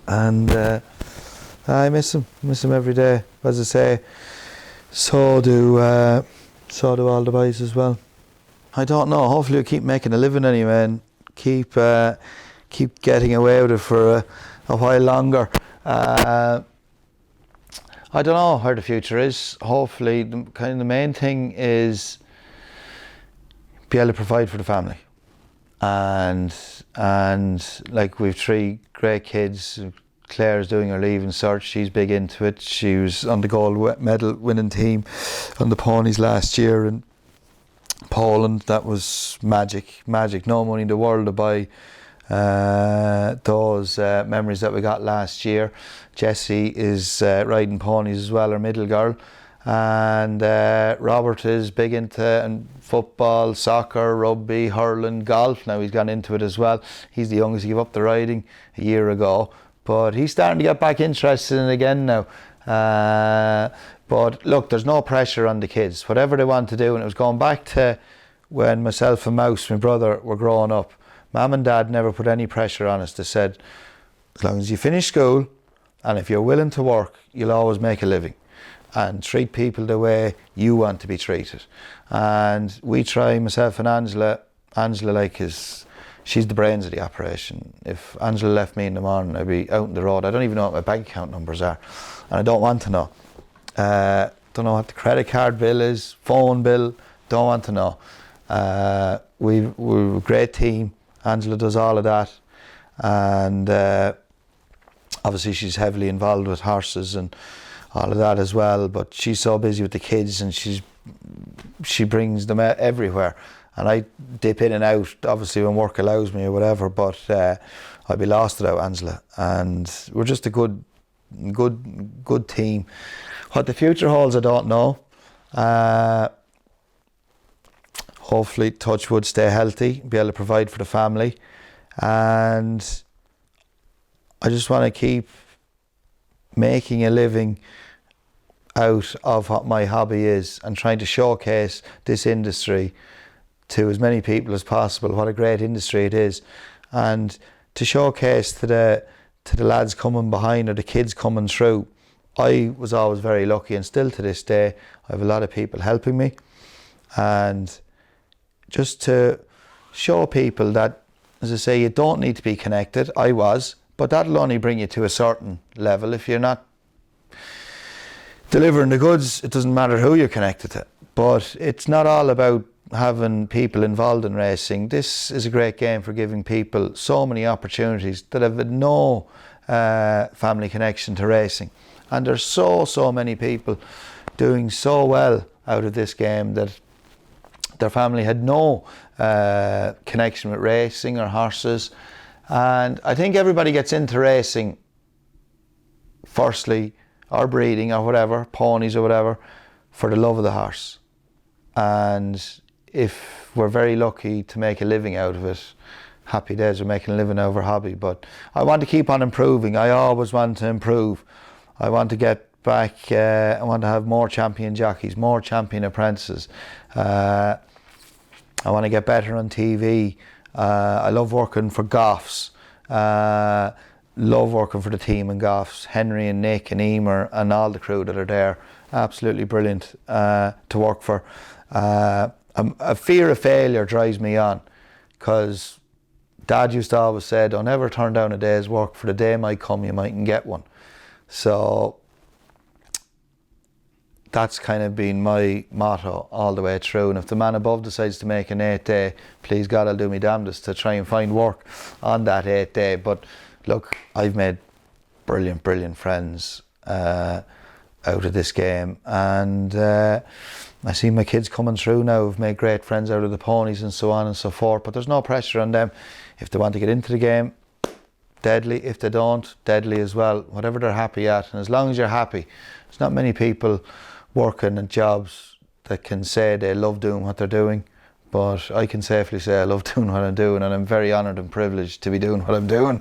and I miss him every day. As I say, so do all the boys as well. I don't know, hopefully we'll keep making a living anyway, and keep getting away with it for a while longer. I don't know where the future is. Hopefully, the main thing is be able to provide for the family, and like we've 3 great kids. Claire's doing her leaving cert. She's big into it. She was on the gold medal winning team on the ponies last year in Poland. That was magic. No money in the world to buy those memories that we got last year. Jessie is riding ponies as well, her middle girl. And Robert is big into football, soccer, rugby, hurling, golf. Now he's gone into it as well. He's the youngest. He gave up the riding a year ago, but he's starting to get back interested in it again now. But look, there's no pressure on the kids. Whatever they want to do, and it was going back to when myself and Mouse, my brother, were growing up. Mum and Dad never put any pressure on us. They said, as long as you finish school and if you're willing to work, you'll always make a living. And treat people the way you want to be treated. And we try, myself and Angela she's the brains of the operation. If Angela left me in the morning, I'd be out on the road. I don't even know what my bank account numbers are. And I don't want to know. Don't know what the credit card bill is, phone bill, don't want to know. We're a great team. Angela does all of that. And obviously she's heavily involved with horses and all of that as well, but she's so busy with the kids and she brings them everywhere, and I dip in and out obviously when work allows me or whatever, but I'd be lost without Angela. And we're just a good team. What the future holds, I don't know. Hopefully, touch wood, stay healthy, be able to provide for the family, and I just want to keep making a living out of what my hobby is and trying to showcase this industry to as many people as possible, what a great industry it is, and to showcase to the lads coming behind or the kids coming through. I was always very lucky, and still to this day I have a lot of people helping me, and just to show people that, as I say, you don't need to be connected. I was, but that'll only bring you to a certain level. If you're not delivering the goods, it doesn't matter who you're connected to. But it's not all about having people involved in racing. This is a great game for giving people so many opportunities that have no family connection to racing. And there's so many people doing so well out of this game that their family had no connection with racing or horses. And I think everybody gets into racing firstly, or breeding or whatever, ponies or whatever, for the love of the horse. And if we're very lucky to make a living out of it, happy days, we're making a living out of our hobby. But I want to keep on improving. I always want to improve. I want to get back, I want to have more champion jockeys, more champion apprentices. I want to get better on TV. I love working for Goffs. Love working for the team in Goffs. Henry and Nick and Emer and all the crew that are there. Absolutely brilliant to work for. A fear of failure drives me on, because Dad used to always say, don't ever turn down a day's work, for the day might come you mightn't get one. So that's kind of been my motto all the way through. And if the man above decides to make an 8 day, please God, I'll do my damnedest to try and find work on that 8 day. But look, I've made brilliant friends out of this game, and I see my kids coming through now. I've made great friends out of the ponies and so on and so forth, but there's no pressure on them. If they want to get into the game, deadly. If they don't, deadly as well. Whatever they're happy at, and as long as you're happy. There's not many people working in jobs that can say they love doing what they're doing, but I can safely say I love doing what I'm doing, and I'm very honoured and privileged to be doing what I'm doing.